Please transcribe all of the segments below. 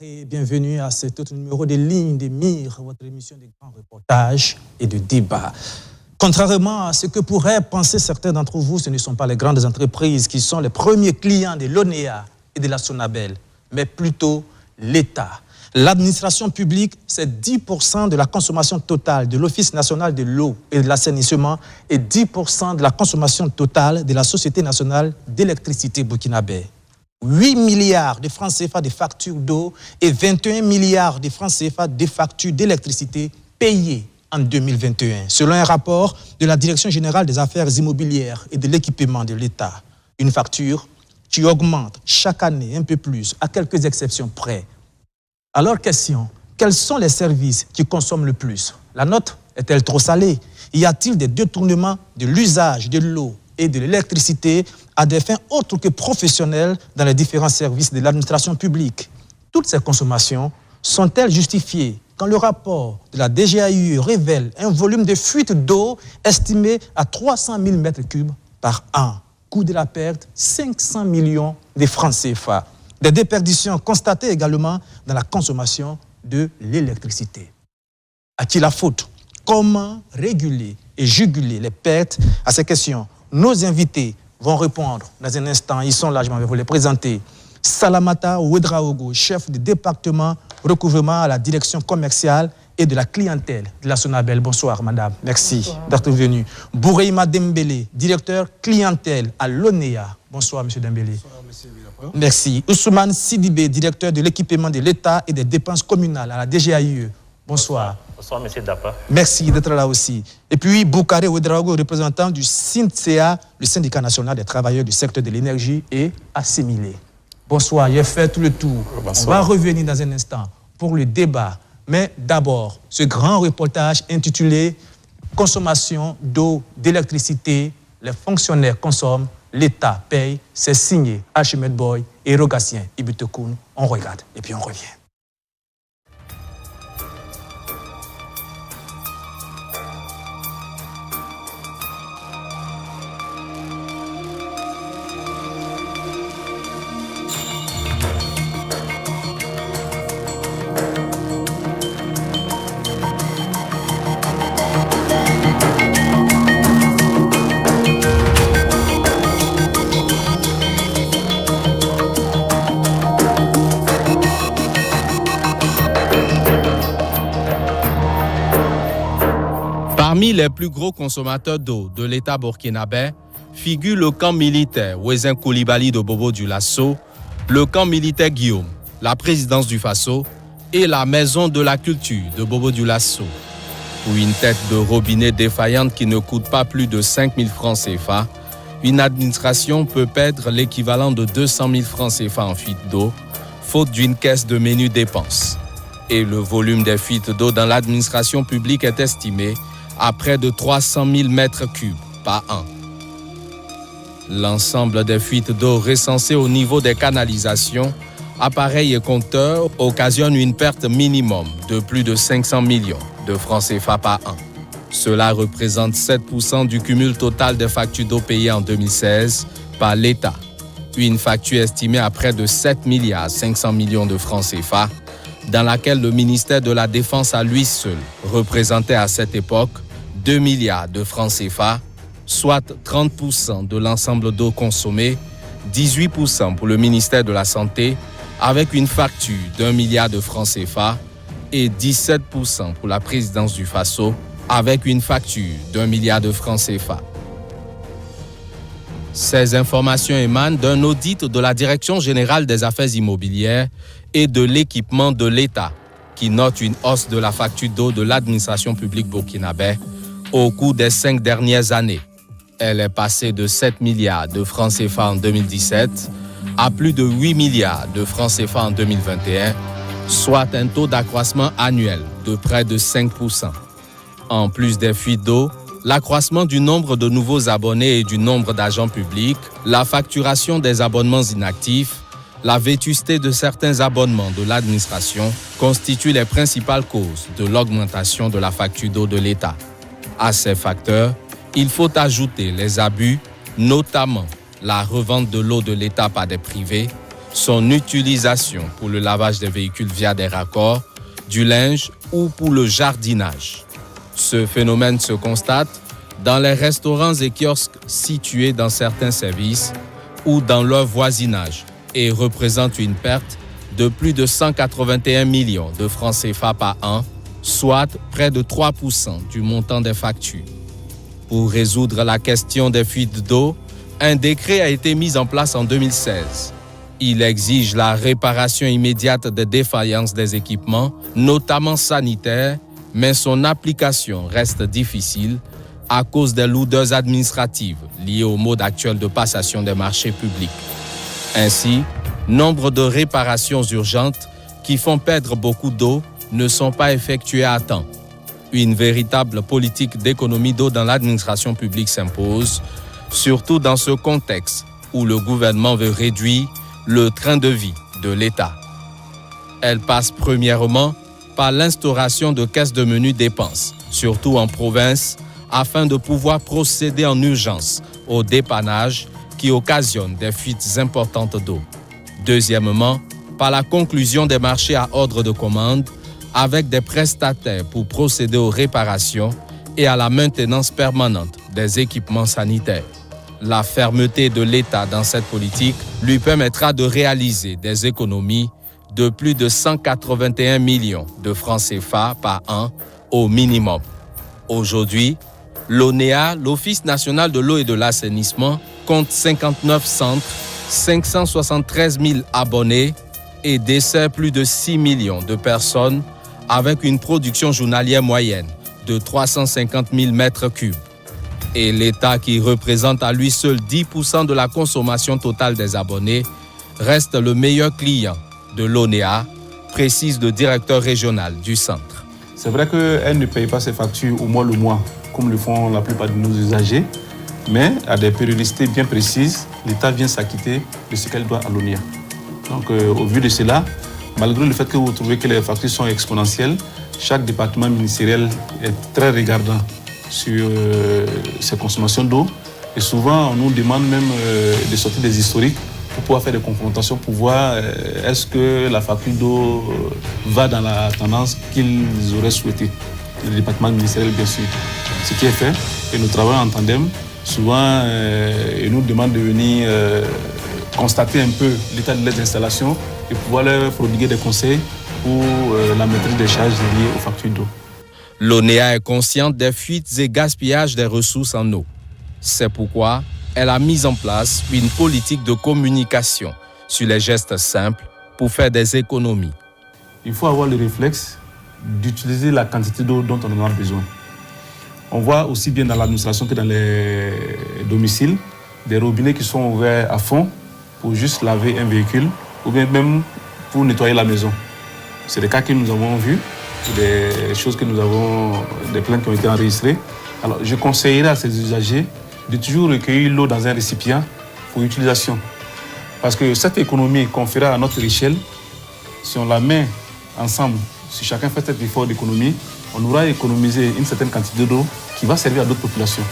Et bienvenue à cet autre numéro de Ligne des Mires, votre émission de grands reportages et de débats. Contrairement à ce que pourraient penser certains d'entre vous, ce ne sont pas les grandes entreprises qui sont les premiers clients de l'ONEA et de la SONABEL, mais plutôt l'État. L'administration publique, c'est 10% de la consommation totale de l'Office national de l'eau et de l'assainissement et 10% de la consommation totale de la Société nationale d'électricité burkinabé. 8 milliards de francs CFA de factures d'eau et 21 milliards de francs CFA de factures d'électricité payées en 2021, selon un rapport de la Direction générale des affaires immobilières et de l'équipement de l'État. Une facture qui augmente chaque année un peu plus, à quelques exceptions près. Alors, question, quels sont les services qui consomment le plus? La note est-elle trop salée? Y a-t-il des détournements de l'usage de l'eau et de l'électricité à des fins autres que professionnelles dans les différents services de l'administration publique? Toutes ces consommations sont-elles justifiées quand le rapport de la DGAIE révèle un volume de fuite d'eau estimé à 300 000 m3 par an? Coût de la perte, 500 millions de francs CFA. Des déperditions constatées également dans la consommation de l'électricité. À qui la faute? Comment réguler et juguler les pertes? À ces questions, nos invités vont répondre dans un instant. Ils sont là, je vais vous les présenter. Salamata Ouedraogo, chef de département recouvrement à la direction commerciale et de la clientèle de la SONABEL. Bonsoir, madame. Merci d'être venue. Boureima Dembélé, directeur clientèle à l'ONEA. Bonsoir, monsieur Dembélé. Bonsoir, monsieur Villapro. Merci. Ousmane Sidibé, directeur de l'équipement de l'État et des dépenses communales à la DGAIE. Bonsoir. Bonsoir, monsieur Dapa. Merci d'être là aussi. Et puis, Boukare Ouedraogo, représentant du SINTCA, le syndicat national des travailleurs du secteur de l'énergie et assimilé. Bonsoir, j'ai fait tout le tour. Bonsoir. On va revenir dans un instant pour le débat. Mais d'abord, ce grand reportage intitulé « Consommation d'eau, d'électricité, les fonctionnaires consomment, l'État paye », c'est signé Archimède Boy et Rogatien Ibitekoun. On regarde et puis on revient. Parmi les plus gros consommateurs d'eau de l'État burkinabé figure le camp militaire Ouézin Koulibaly de Bobo-Dioulasso, le camp militaire Guillaume, la présidence du Faso et la maison de la culture de Bobo-Dioulasso. Pour une tête de robinet défaillante qui ne coûte pas plus de 5 000 francs CFA, une administration peut perdre l'équivalent de 200 000 francs CFA en fuite d'eau, faute d'une caisse de menu dépenses. Et le volume des fuites d'eau dans l'administration publique est estimé à près de 300 000 m3 par an. L'ensemble des fuites d'eau recensées au niveau des canalisations, appareils et compteurs occasionne une perte minimum de plus de 500 millions de francs CFA par an. Cela représente 7% du cumul total des factures d'eau payées en 2016 par l'État. Une facture estimée à près de 7 milliards 500 millions de francs CFA, dans laquelle le ministère de la Défense à lui seul représentait à cette époque 2 milliards de francs CFA, soit 30% de l'ensemble d'eau consommée, 18% pour le ministère de la Santé, avec une facture d'1 milliard de francs CFA, et 17% pour la présidence du Faso, avec une facture d'1 milliard de francs CFA. Ces informations émanent d'un audit de la Direction générale des affaires immobilières et de l'équipement de l'État, qui note une hausse de la facture d'eau de l'administration publique burkinabé au cours des 5 dernières années. Elle est passée de 7 milliards de francs CFA en 2017 à plus de 8 milliards de francs CFA en 2021, soit un taux d'accroissement annuel de près de 5%. En plus des fuites d'eau, l'accroissement du nombre de nouveaux abonnés et du nombre d'agents publics, la facturation des abonnements inactifs, la vétusté de certains abonnements de l'administration constituent les principales causes de l'augmentation de la facture d'eau de l'État. À ces facteurs, il faut ajouter les abus, notamment la revente de l'eau de l'État par des privés, son utilisation pour le lavage des véhicules via des raccords, du linge ou pour le jardinage. Ce phénomène se constate dans les restaurants et kiosques situés dans certains services ou dans leur voisinage et représente une perte de plus de 181 millions de francs CFA par an, soit près de 3% du montant des factures. Pour résoudre la question des fuites d'eau, un décret a été mis en place en 2016. Il exige la réparation immédiate des défaillances des équipements, notamment sanitaires, mais son application reste difficile à cause des lourdeurs administratives liées au mode actuel de passation des marchés publics. Ainsi, nombre de réparations urgentes qui font perdre beaucoup d'eau ne sont pas effectuées à temps. Une véritable politique d'économie d'eau dans l'administration publique s'impose, surtout dans ce contexte où le gouvernement veut réduire le train de vie de l'État. Elle passe premièrement par l'instauration de caisses de menu dépenses, surtout en province, afin de pouvoir procéder en urgence au dépannage qui occasionne des fuites importantes d'eau. Deuxièmement, par la conclusion des marchés à ordre de commande avec des prestataires pour procéder aux réparations et à la maintenance permanente des équipements sanitaires. La fermeté de l'État dans cette politique lui permettra de réaliser des économies de plus de 181 millions de francs CFA par an au minimum. Aujourd'hui, l'ONEA, l'Office national de l'eau et de l'assainissement, compte 59 centres, 573 000 abonnés et dessert plus de 6 millions de personnes avec une production journalière moyenne de 350 000 mètres cubes. Et l'État, qui représente à lui seul 10% de la consommation totale des abonnés, reste le meilleur client de l'ONEA, précise le directeur régional du centre. C'est vrai qu'elle ne paye pas ses factures au mois le mois, comme le font la plupart de nos usagers, mais à des périodicités bien précises, l'État vient s'acquitter de ce qu'elle doit à l'ONEA. Donc, au vu de cela, malgré le fait que vous trouvez que les factures sont exponentielles, chaque département ministériel est très regardant sur ses consommations d'eau. Et souvent, on nous demande même de sortir des historiques pour pouvoir faire des confrontations, pour voir est-ce que la facture d'eau va dans la tendance qu'ils auraient souhaité. Le département ministériel, bien sûr. Ce qui est fait, et nous travaillons en tandem. Souvent, ils nous demandent de venir constater un peu l'état de leurs installations et pouvoir leur prodiguer des conseils pour la maîtrise des charges liées aux factures d'eau. L'ONEA est consciente des fuites et gaspillages des ressources en eau. C'est pourquoi elle a mis en place une politique de communication sur les gestes simples pour faire des économies. Il faut avoir le réflexe d'utiliser la quantité d'eau dont on en a besoin. On voit aussi bien dans l'administration que dans les domiciles des robinets qui sont ouverts à fond pour juste laver un véhicule ou bien même pour nettoyer la maison. C'est des cas que nous avons vus, des choses que nous avons, des plaintes qui ont été enregistrées. Alors, je conseillerais à ces usagers de toujours recueillir l'eau dans un récipient pour utilisation. Parce que cette économie qu'on fera à notre échelle, si on la met ensemble, si chacun fait cet effort d'économie, on aura économisé une certaine quantité d'eau qui va servir à d'autres populations.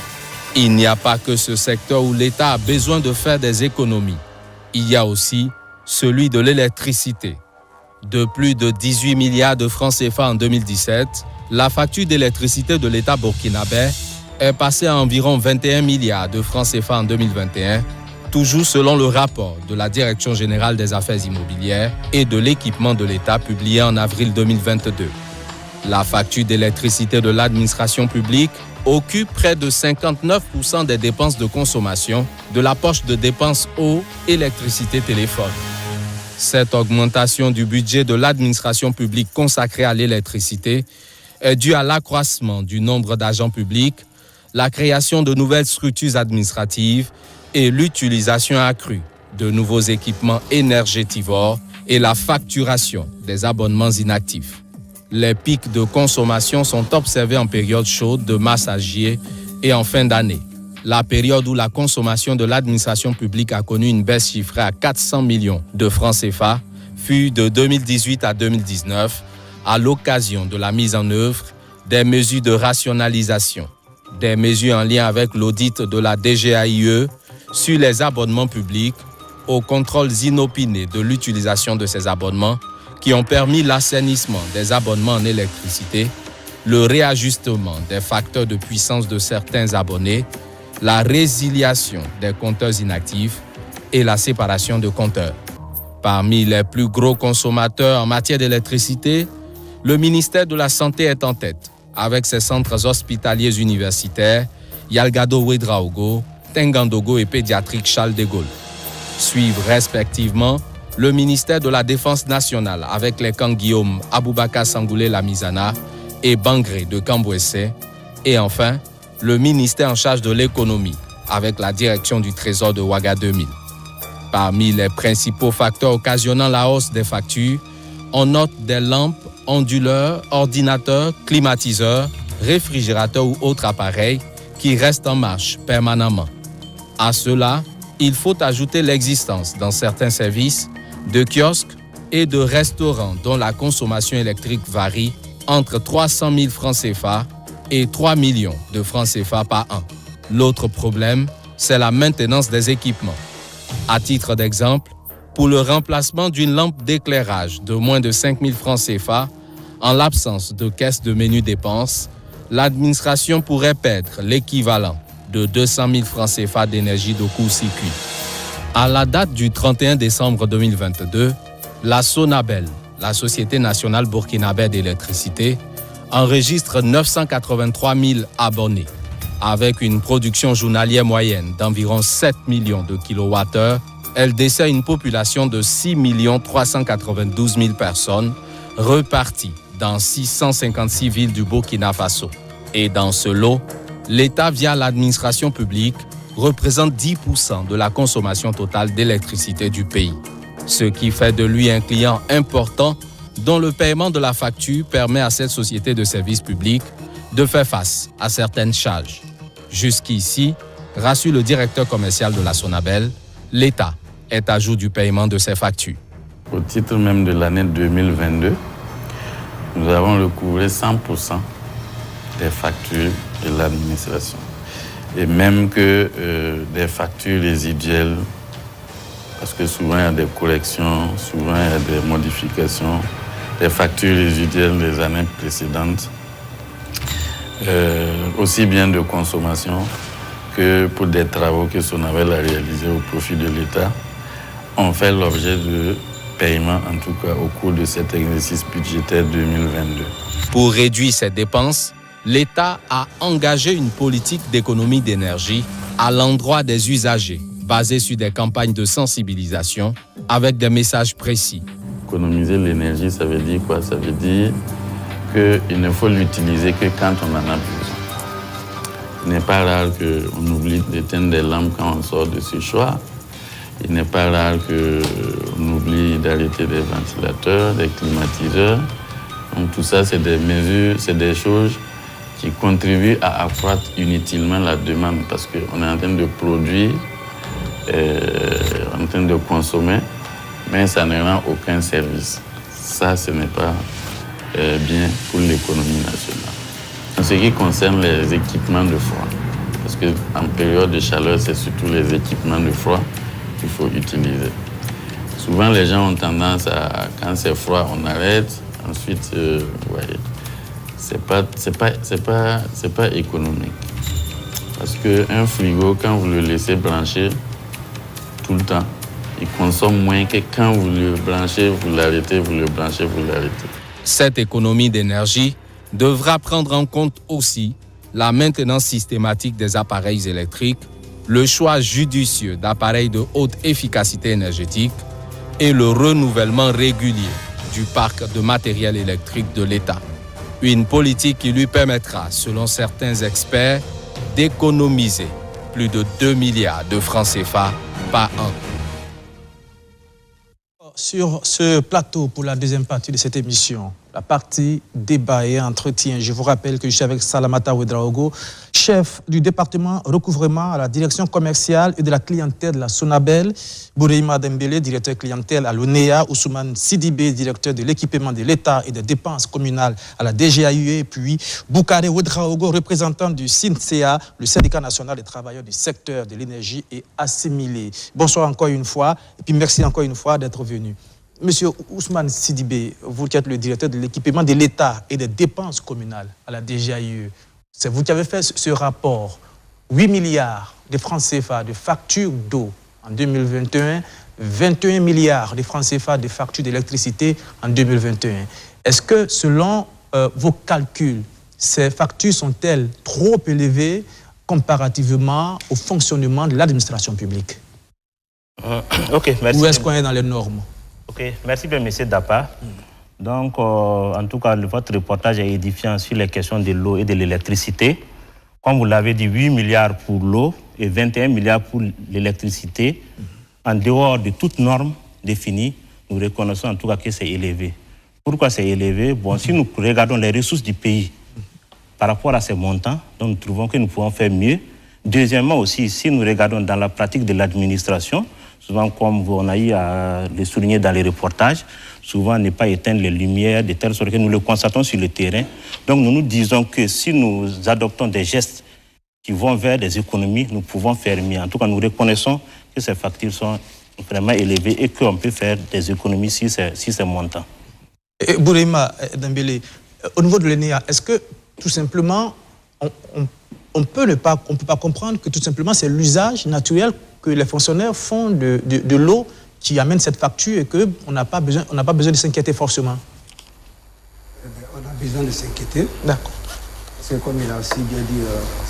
Il n'y a pas que ce secteur où l'État a besoin de faire des économies. Il y a aussi celui de l'électricité. De plus de 18 milliards de francs CFA en 2017, la facture d'électricité de l'État burkinabé est passée à environ 21 milliards de francs CFA en 2021, toujours selon le rapport de la Direction générale des affaires immobilières et de l'équipement de l'État publié en avril 2022. La facture d'électricité de l'administration publique occupe près de 59% des dépenses de consommation de la poche de dépenses eau, électricité, téléphone. Cette augmentation du budget de l'administration publique consacrée à l'électricité est due à l'accroissement du nombre d'agents publics, la création de nouvelles structures administratives et l'utilisation accrue de nouveaux équipements énergétivores et la facturation des abonnements inactifs. Les pics de consommation sont observés en période chaude de mars à juillet et en fin d'année. La période où la consommation de l'administration publique a connu une baisse chiffrée à 400 millions de francs CFA fut de 2018 à 2019 à l'occasion de la mise en œuvre des mesures de rationalisation, des mesures en lien avec l'audit de la DGAIE sur les abonnements publics aux contrôles inopinés de l'utilisation de ces abonnements qui ont permis l'assainissement des abonnements en électricité, le réajustement des facteurs de puissance de certains abonnés, la résiliation des compteurs inactifs et la séparation de compteurs. Parmi les plus gros consommateurs en matière d'électricité, le ministère de la Santé est en tête, avec ses centres hospitaliers universitaires, Yalgado Ouedraogo, Tengandogo et pédiatrique Charles de Gaulle. Suivent respectivement le ministère de la Défense nationale avec les camps Guillaume, Aboubakar Sangoulé Lamizana et Bangré de Cambouessé, et enfin le ministère en charge de l'économie avec la direction du Trésor de Ouaga 2000. Parmi les principaux facteurs occasionnant la hausse des factures, on note des lampes, onduleurs, ordinateurs, climatiseurs, réfrigérateurs ou autres appareils qui restent en marche permanemment. À cela, il faut ajouter l'existence dans certains services de kiosques et de restaurants dont la consommation électrique varie entre 300 000 francs CFA et 3 millions de francs CFA par an. L'autre problème, c'est la maintenance des équipements. À titre d'exemple, pour le remplacement d'une lampe d'éclairage de moins de 5 000 francs CFA, en l'absence de caisse de menu dépenses, l'administration pourrait perdre l'équivalent de 200 000 francs CFA d'énergie de court-circuit. À la date du 31 décembre 2022, la Sonabel, la Société nationale burkinabé d'électricité, enregistre 983 000 abonnés, avec une production journalière moyenne d'environ 7 millions de kWh. Elle dessert une population de 6 392 000 personnes reparties dans 656 villes du Burkina Faso. Et dans ce lot, l'État, via l'administration publique, représente 10% de la consommation totale d'électricité du pays, ce qui fait de lui un client important dont le paiement de la facture permet à cette société de services publics de faire face à certaines charges. Jusqu'ici, rassure le directeur commercial de la Sonabel, l'État est à jour du paiement de ces factures. Au titre même de l'année 2022, nous avons recouvré 100% des factures de l'administration. Et même que des factures résiduelles, parce que souvent il y a des corrections, souvent il y a des modifications, des factures résiduelles des années précédentes, aussi bien de consommation que pour des travaux que Sonabel a réalisés au profit de l'État, ont fait l'objet de paiements, en tout cas au cours de cet exercice budgétaire 2022. Pour réduire ces dépenses, l'État a engagé une politique d'économie d'énergie à l'endroit des usagers, basée sur des campagnes de sensibilisation avec des messages précis. Économiser l'énergie, ça veut dire quoi? Ça veut dire qu'il ne faut l'utiliser que quand on en a besoin. Il n'est pas rare qu'on oublie d'éteindre des lampes quand on sort de ce choix. Il n'est pas rare qu'on oublie d'arrêter des ventilateurs, des climatiseurs. Donc tout ça, c'est des mesures, c'est des choses qui contribuent à accroître inutilement la demande parce qu'on est en train de produire, en train de consommer, mais ça ne rend aucun service. Ça, ce n'est pas bien pour l'économie nationale. En ce qui concerne les équipements de froid, parce qu'en période de chaleur, c'est surtout les équipements de froid qu'il faut utiliser. Souvent, les gens ont tendance à, quand c'est froid, on arrête. Ensuite, c'est pas économique. Parce qu'un frigo, quand vous le laissez brancher tout le temps, il consomme moins que quand vous le branchez, vous l'arrêtez, vous le branchez, vous l'arrêtez. Cette économie d'énergie devra prendre en compte aussi la maintenance systématique des appareils électriques, le choix judicieux d'appareils de haute efficacité énergétique et le renouvellement régulier du parc de matériel électrique de l'État. Une politique qui lui permettra, selon certains experts, d'économiser plus de 2 milliards de francs CFA par an. Sur ce plateau, pour la deuxième partie de cette émission, la partie débat et entretien. Je vous rappelle que je suis avec Salamata Ouedraogo, chef du département recouvrement à la direction commerciale et de la clientèle de la Sonabel, Bourima Dembélé, directeur clientèle à l'ONEA, Ousmane Sidibé, directeur de l'équipement de l'État et des dépenses communales à la DGAUE, puis Boukare Ouedraogo, représentant du SINCEA, le syndicat national des travailleurs du secteur de l'énergie et assimilé. Bonsoir encore une fois, et puis merci encore une fois d'être venu. Monsieur Ousmane Sidibé, vous qui êtes le directeur de l'équipement de l'État et des dépenses communales à la DGAUE, c'est vous qui avez fait ce rapport. 8 milliards de francs CFA de factures d'eau en 2021, 21 milliards de francs CFA de factures d'électricité en 2021. Est-ce que, selon vos calculs, ces factures sont-elles trop élevées comparativement au fonctionnement de l'administration publique? Ok, merci. Ou est-ce qu'on est dans les normes? Ok, merci bien, M. Dapa. Donc, en tout cas, votre reportage est édifiant sur les questions de l'eau et de l'électricité. Comme vous l'avez dit, 8 milliards pour l'eau et 21 milliards pour l'électricité. En dehors de toute norme définie, nous reconnaissons en tout cas que c'est élevé. Pourquoi c'est élevé? Bon, si nous regardons les ressources du pays par rapport à ces montants, donc nous trouvons que nous pouvons faire mieux. Deuxièmement aussi, si nous regardons dans la pratique de l'administration, souvent comme on a eu à le souligner dans les reportages, souvent ne pas éteindre les lumières de telle sorte que nous le constatons sur le terrain. Donc nous nous disons que si nous adoptons des gestes qui vont vers des économies, nous pouvons faire mieux. En tout cas, nous reconnaissons que ces factures sont vraiment élevées et qu'on peut faire des économies sur ces montants. Bourima Dembélé, au niveau de l'ENEA, est-ce que tout simplement, on peut pas comprendre que tout simplement c'est l'usage naturel que les fonctionnaires font de l'eau qui amène cette facture et qu'on n'a pas besoin de s'inquiéter forcément? On a besoin de s'inquiéter. D'accord. Parce que comme il a aussi bien dit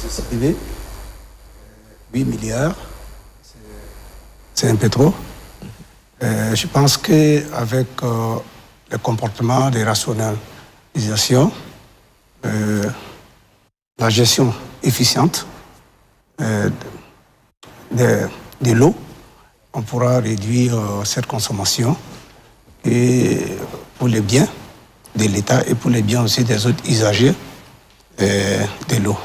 ce CDV, 8 milliards, c'est un peu trop. Je pense qu'avec le comportement de rationalisation, la gestion efficiente de l'eau, on pourra réduire cette consommation et pour les biens de l'État et pour les biens aussi des autres usagers de l'eau.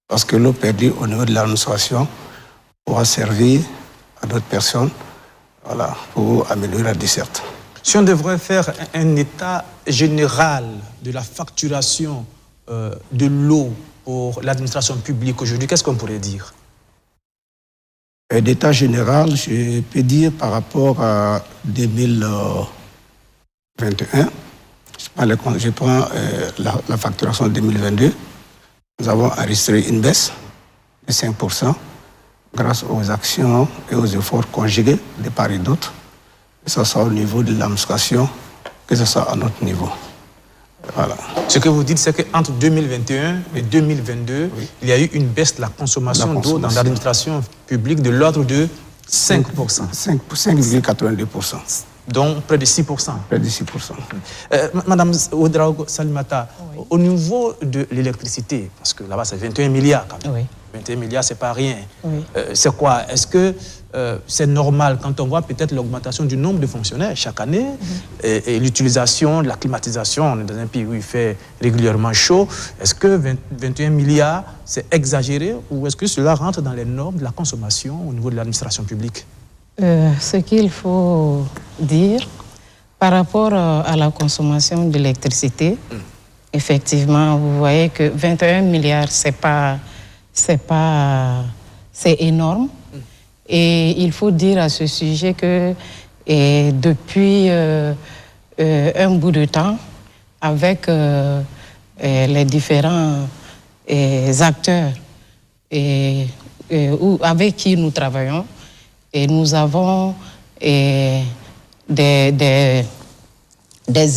Parce que l'eau perdue au niveau de l'administration pourra servir à d'autres personnes, voilà, pour améliorer la desserte. Si on devrait faire un état général de la facturation de l'eau pour l'administration publique aujourd'hui, qu'est-ce qu'on pourrait dire? D'état général, je peux dire par rapport à 2021, je prends la facturation de 2022, nous avons enregistré une baisse de 5% grâce aux actions et aux efforts conjugués de part et d'autre, que ce soit au niveau de l'administration, que ce soit à notre niveau. Voilà. Ce que vous dites, c'est qu'entre 2021 et 2022, oui, il y a eu une baisse de la consommation d'eau dans l'administration publique de l'ordre de 5%. 5,82%. Donc près de 6%. Près de 6%. Madame Ouedraogo Salimata, oui, au niveau de l'électricité, parce que là-bas c'est 21 milliards quand même. Oui. 21 milliards, c'est pas rien. Oui. C'est quoi? Est-ce que c'est normal quand on voit peut-être l'augmentation du nombre de fonctionnaires chaque année et l'utilisation de la climatisation? On est dans un pays où il fait régulièrement chaud. Est-ce que 21 milliards, c'est exagéré ou est-ce que cela rentre dans les normes de la consommation au niveau de l'administration publique? Ce qu'il faut dire par rapport à la consommation d'électricité, effectivement, vous voyez que 21 milliards, c'est énorme. Et il faut dire à ce sujet que depuis un bout de temps, avec les différents acteurs avec qui nous travaillons, et nous avons des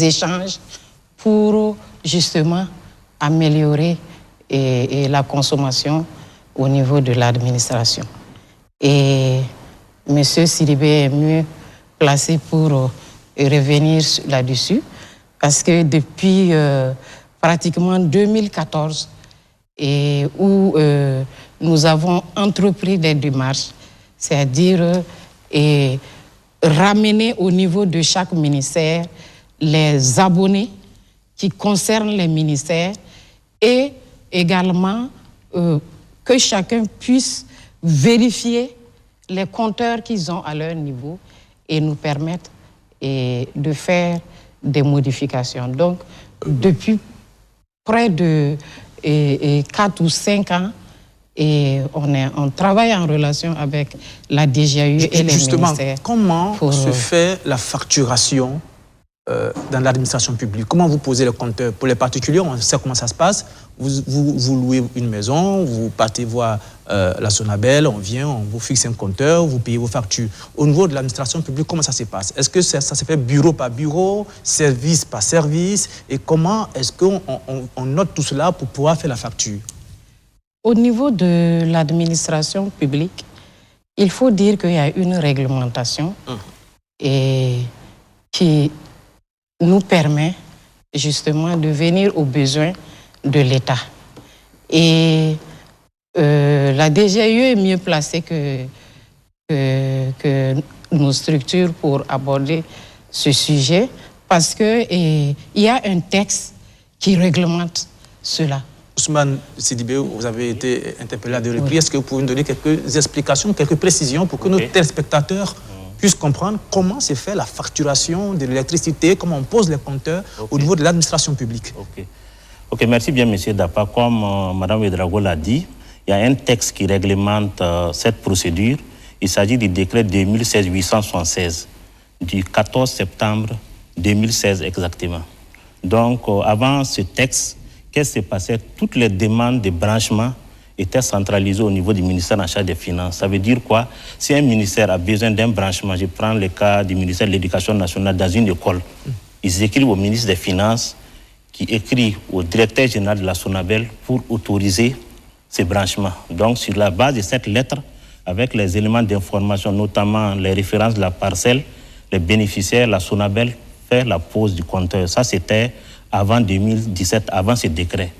échanges pour justement améliorer la consommation au niveau de l'administration. Et M. Sidibé est mieux placé pour revenir là-dessus, parce que depuis pratiquement 2014, où nous avons entrepris des démarches, c'est-à-dire ramener au niveau de chaque ministère les abonnés qui concernent les ministères et également que chacun puisse vérifier les compteurs qu'ils ont à leur niveau et nous permettre de faire des modifications. Donc, depuis près de 4 ou 5 ans, et on travaille en relation avec la DGAU et les ministères. Comment se fait la facturation dans l'administration publique? Comment vous posez le compteur? Pour les particuliers, on sait comment ça se passe. Vous louez une maison, vous partez voir la Sonabel, on vient, on vous fixe un compteur, vous payez vos factures. Au niveau de l'administration publique, comment ça se passe? Est-ce que ça se fait bureau par bureau, service par service? Et comment est-ce qu'on note tout cela pour pouvoir faire la facture? Au niveau de l'administration publique, il faut dire qu'il y a une réglementation et qui nous permet justement de venir aux besoins de l'État. Et la DGAU est mieux placée que nos structures pour aborder ce sujet parce qu'il y a un texte qui réglemente cela. Ousmane Sidibé, vous avez été interpellé à deux reprises. Est-ce que vous pouvez nous donner quelques explications, quelques précisions pour que nos téléspectateurs puissent comprendre comment se fait la facturation de l'électricité, comment on pose les compteurs au niveau de l'administration publique? Ok, merci bien, monsieur Dapa. Comme Mme Ouédraogo l'a dit, il y a un texte qui réglemente cette procédure. Il s'agit du décret 2016-876 du 14 septembre 2016 exactement. Donc, avant ce texte, qu'est-ce qui se passait? Toutes les demandes de branchement étaient centralisées au niveau du ministère en charge des Finances. Ça veut dire quoi? Si un ministère a besoin d'un branchement, je prends le cas du ministère de l'Éducation nationale dans une école, ils écrivent au ministre des Finances qui écrit au directeur général de la Sonabel pour autoriser ces branchements. Donc, sur la base de cette lettre, avec les éléments d'information, notamment les références de la parcelle, les bénéficiaires, la Sonabel fait la pose du compteur. Ça, c'était avant 2017, avant ce décret.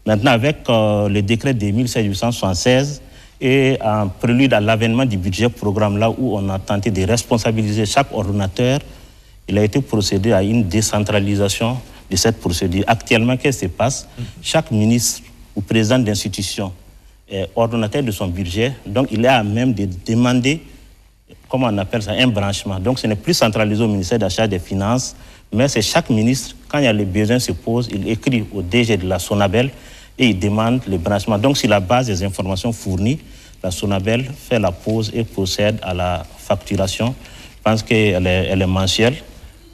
Maintenant, avec le décret 2016-876 et en prélude à l'avènement du budget programme, là où on a tenté de responsabiliser chaque ordonnateur, il a été procédé à une décentralisation de cette procédure. Actuellement, qu'est-ce qui se passe? Chaque ministre ou président d'institution est ordonnateur de son budget, donc il est à même de demander, comment on appelle ça, un branchement. Donc ce n'est plus centralisé au ministère d'achat des Finances, mais c'est chaque ministre, quand il y a les besoins se posent, il écrit au DG de la Sonabel et il demande le branchement. Donc, sur la base des informations fournies, la Sonabel fait la pause et procède à la facturation. Je pense qu'elle est mensuelle,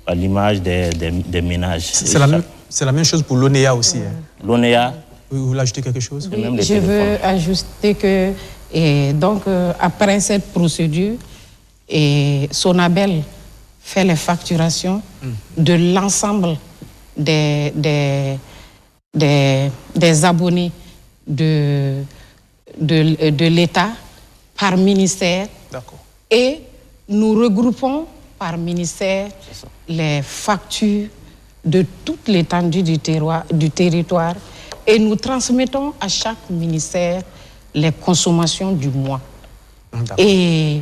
à l'image des ménages. C'est la même chose pour l'ONEA aussi. L'ONEA. Vous voulez ajouter quelque chose? Oui, je veux ajouter que, après cette procédure, Sonabel fait les facturations de l'ensemble des abonnés de l'État par ministère. Et nous regroupons par ministère les factures de toute l'étendue du territoire et nous transmettons à chaque ministère les consommations du mois. Et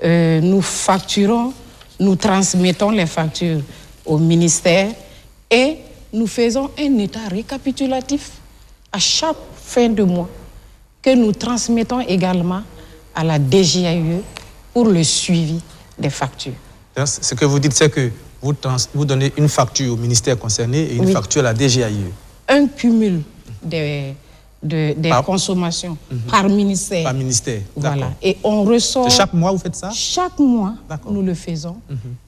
nous facturons, nous transmettons les factures au ministère et nous faisons un état récapitulatif à chaque fin de mois que nous transmettons également à la DGAU pour le suivi des factures. Ce que vous dites, c'est que vous donnez une facture au ministère concerné et une facture à la DGAU. Un cumul des consommations par ministère. Par ministère, voilà. Et on ressort... Chaque mois, vous faites ça? Chaque mois, nous le faisons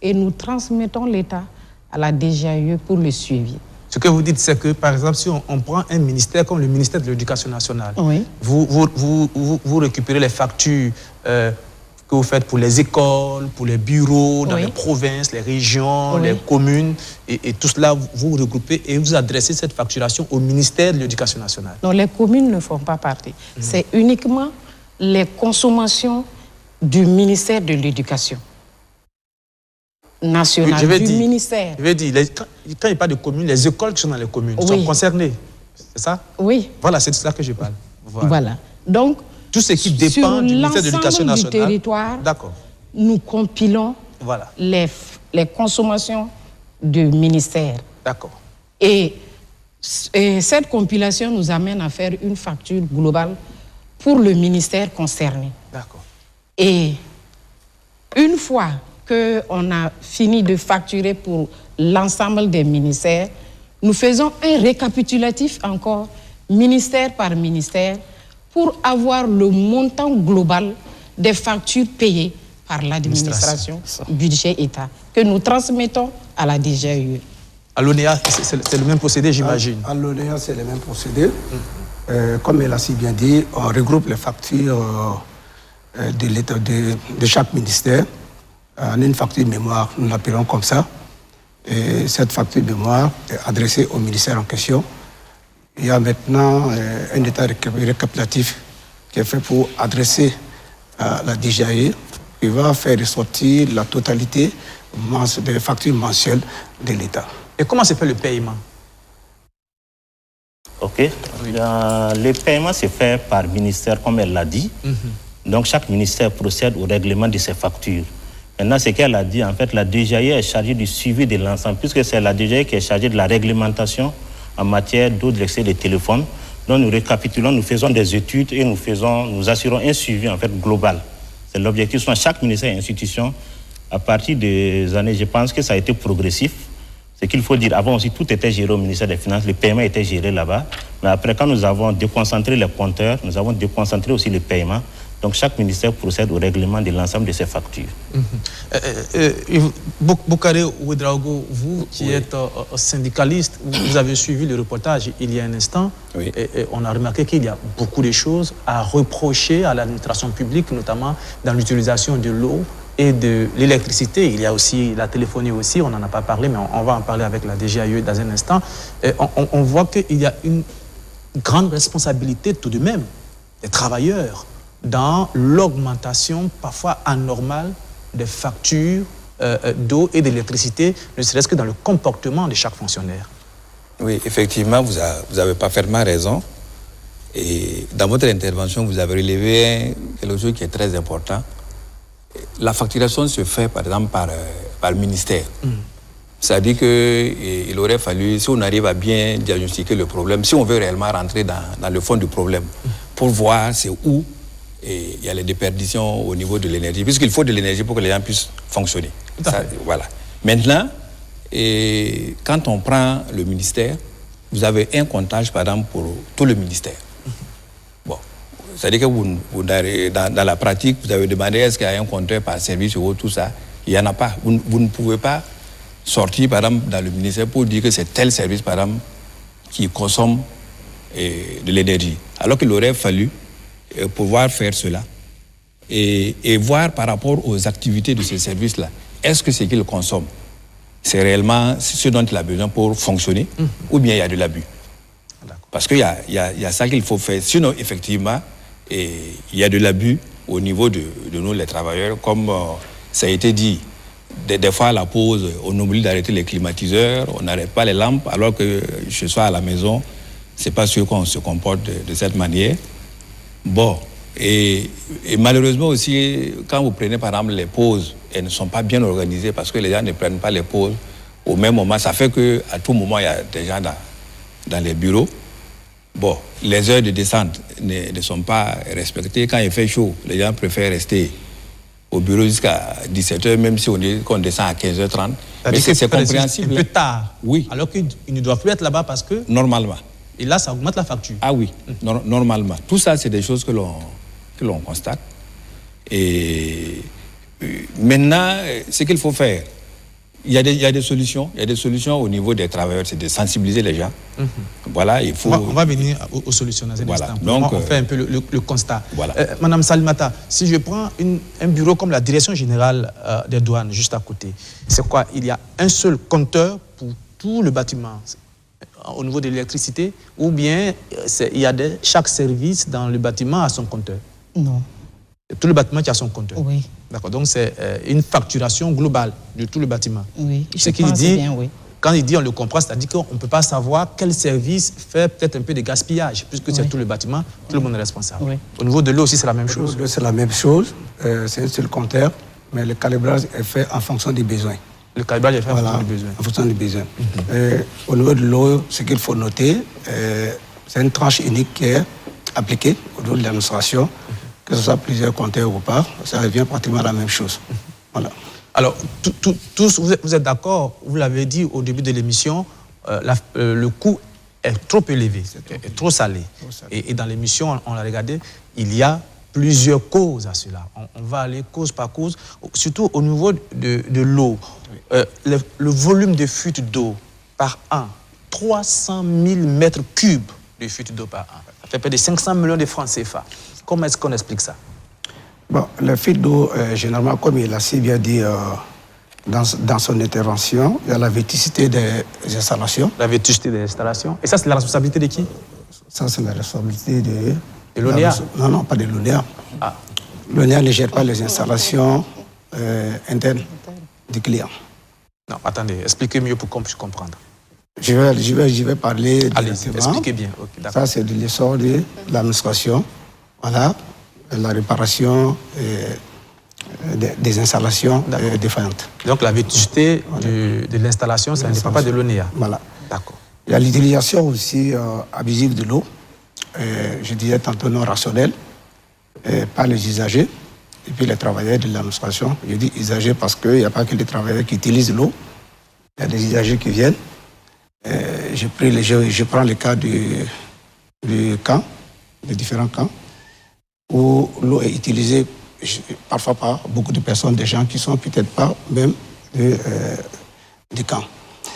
et nous transmettons l'état à la DGAU pour le suivi. Ce que vous dites, c'est que, par exemple, si on prend un ministère comme le ministère de l'Éducation nationale, vous récupérez les factures que vous faites pour les écoles, pour les bureaux, dans les provinces, les régions, les communes, et tout cela, vous regroupez et vous adressez cette facturation au ministère de l'Éducation nationale. Non, les communes ne font pas partie. C'est uniquement les consommations du ministère de l'Éducation nationale, ministère. Je vais dire, quand il parle de communes, les écoles qui sont dans les communes sont concernées. C'est ça? Oui. Voilà, c'est de ça que je parle. Voilà. Donc, tout ce qui dépend du ministère de l'Éducation nationale. Sur l'ensemble du territoire, nous compilons les consommations du ministère. D'accord. Et Et cette compilation nous amène à faire une facture globale pour le ministère concerné. D'accord. Et une fois qu'on a fini de facturer pour l'ensemble des ministères, nous faisons un récapitulatif encore, ministère par ministère, pour avoir le montant global des factures payées par l'administration, budget État, que nous transmettons à la DGAE. À l'ONEA, c'est le même procédé, j'imagine. À l'ONEA, c'est le même procédé. Comme elle a si bien dit, on regroupe les factures de l'État, de chaque ministère en une facture mémoire, nous l'appelons comme ça. Et cette facture mémoire est adressée au ministère en question. Il y a maintenant un état récapitulatif qui est fait pour adresser à la DGAE, qui va faire ressortir la totalité des factures mensuelles de l'État. Et comment se fait le paiement? Ok. Oui. Le paiement se fait par ministère, comme elle l'a dit. Donc, chaque ministère procède au règlement de ses factures. Maintenant, ce qu'elle a dit, en fait, la DGAE est chargée du suivi de l'ensemble, puisque c'est la DGAE qui est chargée de la réglementation en matière d'eau, d'accès des téléphones. Donc, nous récapitulons, nous faisons des études et nous assurons un suivi, en fait, global. C'est l'objectif. Chaque ministère et institution, à partir des années, je pense que ça a été progressif. Ce qu'il faut dire, avant aussi, tout était géré au ministère des Finances, le paiement était géré là-bas. Mais après, quand nous avons déconcentré les compteurs, nous avons déconcentré aussi les paiements. Donc, chaque ministère procède au règlement de l'ensemble de ses factures. Boucaré Ouedraogo, vous qui êtes syndicaliste, vous avez suivi le reportage il y a un instant. Oui. Et on a remarqué qu'il y a beaucoup de choses à reprocher à l'administration publique, notamment dans l'utilisation de l'eau et de l'électricité. Il y a aussi la téléphonie aussi, on n'en a pas parlé, mais on va en parler avec la DGAE dans un instant. Et on voit qu'il y a une grande responsabilité tout de même des travailleurs dans l'augmentation parfois anormale des factures d'eau et d'électricité, ne serait-ce que dans le comportement de chaque fonctionnaire. Oui, effectivement, vous avez parfaitement raison. Et dans votre intervention, vous avez relevé quelque chose qui est très important. La facturation se fait, par exemple, par le ministère. C'est-à-dire qu'il aurait fallu, si on arrive à bien diagnostiquer le problème, si on veut réellement rentrer dans le fond du problème, pour voir c'est où il y a les déperditions au niveau de l'énergie, puisqu'il faut de l'énergie pour que les gens puissent fonctionner. Ça, voilà. Maintenant, quand on prend le ministère, vous avez un comptage, par exemple, pour tout le ministère. Bon, c'est-à-dire que dans la pratique, vous avez demandé est-ce qu'il y a un compteur par service ou tout ça. Il n'y en a pas. Vous ne pouvez pas sortir, par exemple, dans le ministère pour dire que c'est tel service, par exemple, qui consomme de l'énergie. Alors qu'il aurait fallu pouvoir faire cela et voir par rapport aux activités de ce service-là, est-ce que ce qu'il consomme, c'est réellement ce dont il a besoin pour fonctionner ou bien il y a de l'abus. Parce qu'il y a ça qu'il faut faire. Sinon, effectivement, il y a de l'abus au niveau de nous, les travailleurs, comme ça a été dit. Des fois, à la pause, on oublie d'arrêter les climatiseurs, on n'arrête pas les lampes, alors que je sois à la maison, c'est pas sûr qu'on se comporte de cette manière. Bon, et malheureusement aussi, quand vous prenez par exemple les pauses, elles ne sont pas bien organisées parce que les gens ne prennent pas les pauses au même moment. Ça fait qu'à tout moment, il y a des gens dans les bureaux. Bon, les heures de descente ne sont pas respectées. Quand il fait chaud, les gens préfèrent rester au bureau jusqu'à 17h, même si on dit qu'on descend à 15h30. Mais c'est compréhensible. Un peu tard. Oui. Alors qu'ils ne doivent plus être là-bas parce que... Normalement. Et là, ça augmente la facture. Ah oui, normalement. Tout ça, c'est des choses que l'on constate. Et maintenant, ce qu'il faut faire, il y a des solutions. Il y a des solutions au niveau des travailleurs, c'est de sensibiliser les gens. Voilà, il faut... On va venir aux solutions dans un instant. Donc, on fait un peu le constat. Voilà. Madame Salimata, si je prends un bureau comme la Direction générale des douanes, juste à côté, c'est quoi? Il y a un seul compteur pour tout le bâtiment au niveau de l'électricité, ou bien il y a chaque service dans le bâtiment a son compteur? Non. Tout le bâtiment qui a son compteur? Oui. D'accord, donc c'est une facturation globale de tout le bâtiment. Oui, ce qu'il dit, bien, oui. Quand il dit on le comprend, c'est-à-dire qu'on ne peut pas savoir quel service fait peut-être un peu de gaspillage, puisque c'est tout le bâtiment, tout le monde est responsable. Oui. Au niveau de l'eau aussi, c'est la même chose? C'est la même chose, c'est un seul compteur, mais le calibrage est fait en fonction des besoins. Le calibrage est fait voilà, en fonction du besoin. Au niveau de l'eau, ce qu'il faut noter, c'est une tranche unique qui est appliquée au niveau de l'administration, que ce soit plusieurs compteurs ou pas, ça revient pratiquement à la même chose. Voilà. Alors, tous, vous êtes d'accord, vous l'avez dit au début de l'émission, le coût est trop élevé, est trop salé. Et dans l'émission, on l'a regardé, il y a plusieurs causes à cela. On va aller cause par cause, surtout au niveau de l'eau. Le volume de fuite d'eau par an, 300 000 mètres cubes de fuite d'eau par an. Ça fait près de 500 millions de francs CFA. Comment est-ce qu'on explique ça? Bon, la fuite d'eau, généralement, comme il a si bien dit dans son intervention, il y a la vétusté des installations. La vétusté des installations. Et ça, c'est la responsabilité de qui? Ça, c'est la responsabilité de l'ONEA? Non, pas de l'ONEA. Ah. L'ONEA ne gère pas les installations internes du client. Non, attendez, expliquez mieux pour qu'on puisse comprendre. Je vais parler directement. Expliquez bien. Okay, ça, c'est de l'essor de l'administration. Voilà, la réparation des installations défaillantes. Donc, la vétusté de l'installation, ça ne dépend pas de l'ONEA. Voilà. D'accord. Il y a l'utilisation aussi abusive de l'eau. Je disais tantôt non rationnelle, par les usagers et puis les travailleurs de l'administration. Je dis usagers parce qu'il n'y a pas que les travailleurs qui utilisent l'eau. Il y a des usagers qui viennent. Je prends le cas du camp, des différents camps, où l'eau est utilisée parfois par beaucoup de personnes, des gens qui ne sont peut-être pas même du camp.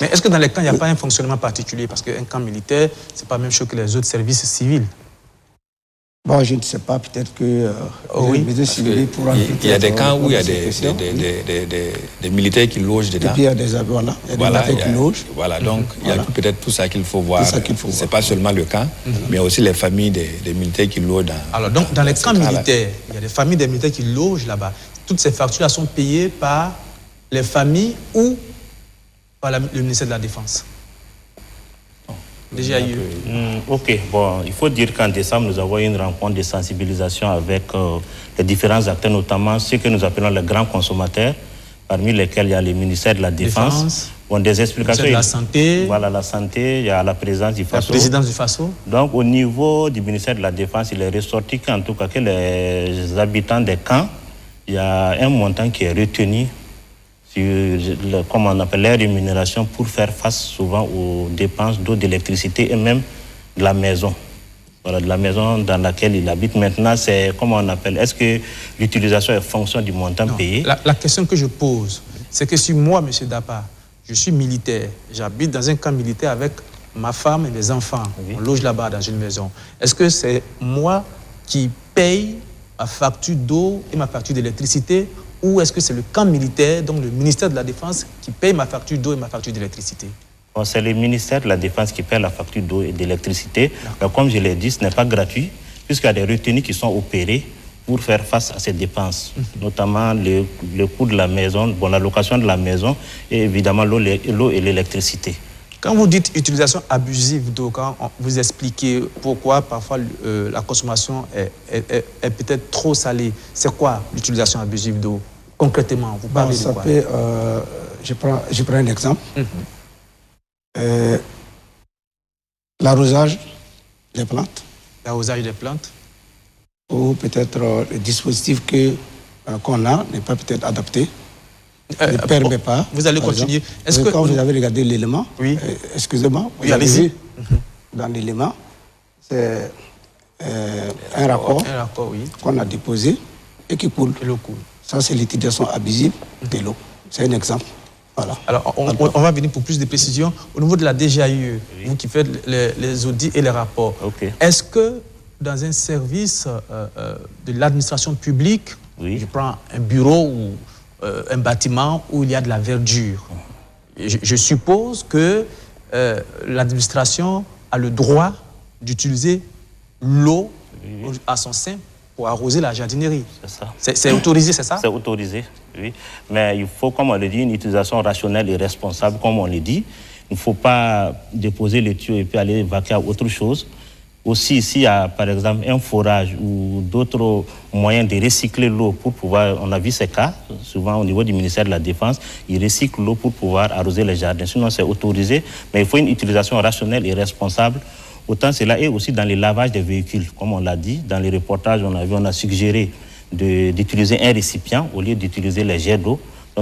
Mais est-ce que dans les camps, il n'y a pas un fonctionnement particulier? Parce qu'un camp militaire, ce n'est pas la même chose que les autres services civils. Bon, je ne sais pas, peut-être que les civils pourront... Il y a des camps où il y a des militaires qui logent dedans. Et puis il y a des militaires qui logent. Voilà, donc il y a peut-être tout ça qu'il faut voir. Ce n'est pas seulement le camp, mais aussi les familles des militaires qui logent dans... Alors, donc, dans les camps militaires, il y a des familles des militaires qui logent là-bas. Toutes ces factures sont payées par les familles ou par le ministère de la Défense? Déjà eu. Ok, bon, il faut dire qu'en décembre, nous avons eu une rencontre de sensibilisation avec les différents acteurs, notamment ceux que nous appelons les grands consommateurs, parmi lesquels il y a le ministère de la Défense. Bon, des explications. De la santé. Voilà, la santé, il y a la présidence du FASO. La présidence du FASO. Donc, au niveau du ministère de la Défense, il est ressorti qu'en tout cas, que les habitants des camps, il y a un montant qui est retenu sur, comme on appelle, les rémunérations pour faire face souvent aux dépenses d'eau, d'électricité et même de la maison. Voilà, de la maison dans laquelle il habite. Maintenant, c'est, comment on appelle, est-ce que l'utilisation est fonction du montant payé? La question que je pose, c'est que si moi, M. Dapa, je suis militaire, j'habite dans un camp militaire avec ma femme et mes enfants, on loge là-bas dans une maison, est-ce que c'est moi qui paye ma facture d'eau et ma facture d'électricité, ou est-ce que c'est le camp militaire, donc le ministère de la Défense, qui paye ma facture d'eau et ma facture d'électricité? Bon, c'est le ministère de la Défense qui paie la facture d'eau et d'électricité. Comme je l'ai dit, ce n'est pas gratuit, puisqu'il y a des retenues qui sont opérées pour faire face à ces dépenses, notamment le coût de la maison, bon, la location de la maison et évidemment l'eau et l'électricité. Quand vous dites utilisation abusive d'eau, quand vous expliquez pourquoi parfois la consommation est peut-être trop salée, c'est quoi l'utilisation abusive d'eau? Concrètement, vous parlez de quoi? Je prends un exemple. L'arrosage des plantes. L'arrosage des plantes. Ou peut-être le dispositif qu'on a n'est pas peut-être adapté. Ne permet pas. Vous allez continuer. Est-ce que quand vous avez regardé l'élément, oui. Excusez-moi, vous avez vu dans l'élément, c'est un rapport oui, qu'on a déposé et qui coule. Et l'eau coule. Ça, c'est l'utilisation abusive de l'eau. C'est un exemple. Voilà. Alors, on va venir pour plus de précisions. Au niveau de la DGAIE, vous qui faites les audits et les rapports, est-ce que dans un service de l'administration publique, je prends un bureau ou un bâtiment où il y a de la verdure, je suppose que l'administration a le droit d'utiliser l'eau à son sein pour arroser la jardinerie. C'est ça. C'est autorisé, c'est ça? C'est autorisé, oui. Mais il faut, comme on le dit, une utilisation rationnelle et responsable, comme on le dit. Il ne faut pas déposer les tuyaux et puis aller vaquer à autre chose. Aussi, s'il y a par exemple un forage ou d'autres moyens de recycler l'eau pour pouvoir, on a vu ces cas, souvent au niveau du ministère de la Défense, ils recyclent l'eau pour pouvoir arroser les jardins. Sinon, c'est autorisé, mais il faut une utilisation rationnelle et responsable. Autant cela est aussi dans les lavages des véhicules. Comme on l'a dit, dans les reportages, on a suggéré d'utiliser un récipient au lieu d'utiliser les jets d'eau.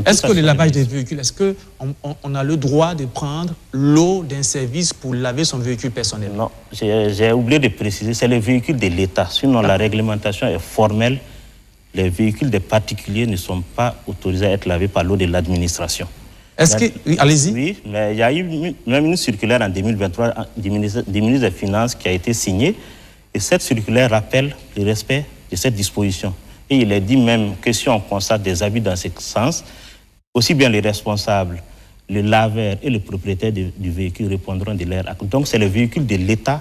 Est-ce que le lavage des véhicules, est-ce qu'on a le droit de prendre l'eau d'un service pour laver son véhicule personnel? Non, j'ai oublié de préciser, c'est les véhicules de l'État. Sinon, la réglementation est formelle. Les véhicules des particuliers ne sont pas autorisés à être lavés par l'eau de l'administration. Est-ce que... Oui, allez-y. Oui, mais il y a eu même une circulaire en 2023 du ministre des Finances qui a été signée. Et cette circulaire rappelle le respect de cette disposition. Et il est dit même que si on constate des abus dans ce sens, aussi bien les responsables, le laveur et le propriétaire du véhicule répondront de leur acte. Donc c'est les véhicules de l'État,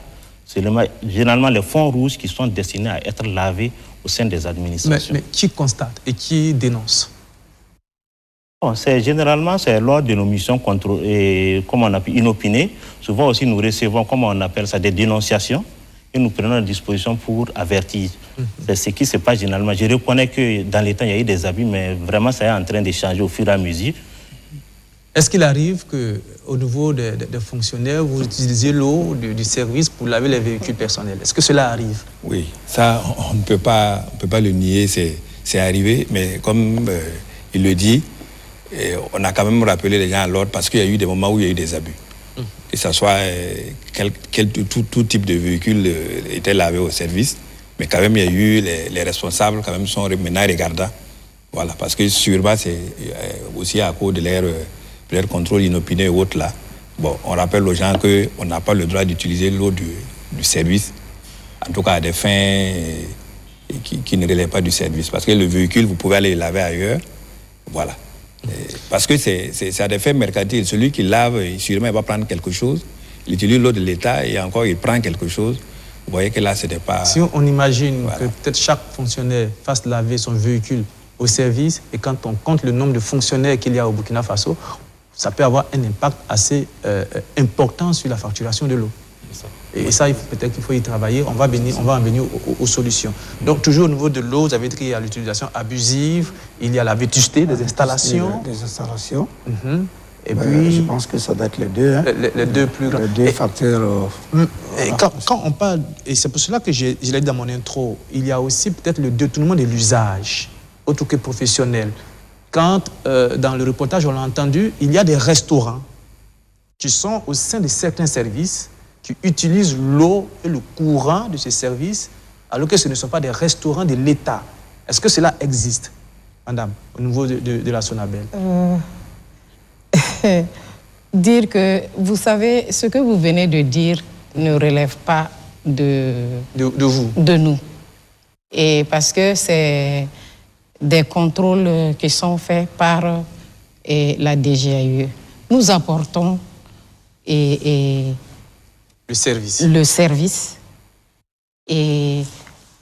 généralement les fonds rouges qui sont destinés à être lavés au sein des administrations. Mais qui constate et qui dénonce? Bon, généralement, c'est lors de nos missions comme on a pu inopiner. Souvent aussi, nous recevons, comme on appelle ça, des dénonciations et nous prenons des dispositions pour avertir. C'est ce qui se passe généralement. Je reconnais que dans les temps, il y a eu des abus, mais vraiment, ça est en train de changer au fur et à mesure. Est-ce qu'il arrive qu'au niveau des fonctionnaires, vous utilisez l'eau du service pour laver les véhicules personnels? Est-ce que cela arrive? Oui, ça, on ne peut pas le nier, c'est arrivé, mais comme il le dit, on a quand même rappelé les gens à l'ordre parce qu'il y a eu des moments où il y a eu des abus. Que ce soit tout type de véhicule était lavé au service, mais quand même il y a eu les responsables quand même sont maintenant regardants. Voilà, parce que sûrement c'est aussi à cause de leur contrôle inopiné et autres là. Bon, on rappelle aux gens qu'on n'a pas le droit d'utiliser l'eau du service, en tout cas à des fins qui ne relèvent pas du service. Parce que le véhicule, vous pouvez aller le laver ailleurs. Voilà. Parce que c'est à des fins mercantiles. Celui qui lave, sûrement, il va prendre quelque chose. Il utilise l'eau de l'État et encore, il prend quelque chose. Vous voyez que là, ce n'est pas... Si on imagine que peut-être chaque fonctionnaire fasse laver son véhicule au service, et quand on compte le nombre de fonctionnaires qu'il y a au Burkina Faso, ça peut avoir un impact assez important sur la facturation de l'eau. Et ça, peut-être qu'il faut y travailler. On va en venir aux solutions. Donc, toujours au niveau de l'eau, vous avez dit qu'il y a l'utilisation abusive, il y a la vétusté des installations. Des installations. Et puis, je pense que ça doit être les deux. Hein. Les deux plus grands. Les deux facteurs. Quand on parle, et c'est pour cela que je l'ai dit dans mon intro, il y a aussi peut-être le détournement de l'usage, autre que professionnel. Quand, dans le reportage, on l'a entendu, il y a des restaurants qui sont au sein de certains services qui utilisent l'eau et le courant de ces services, alors que ce ne sont pas des restaurants de l'État. Est-ce que cela existe, madame, au niveau de la SONABEL? Dire que, vous savez, ce que vous venez de dire ne relève pas de vous, de nous. Et parce que c'est des contrôles qui sont faits par la DGAUE. Nous apportons le service et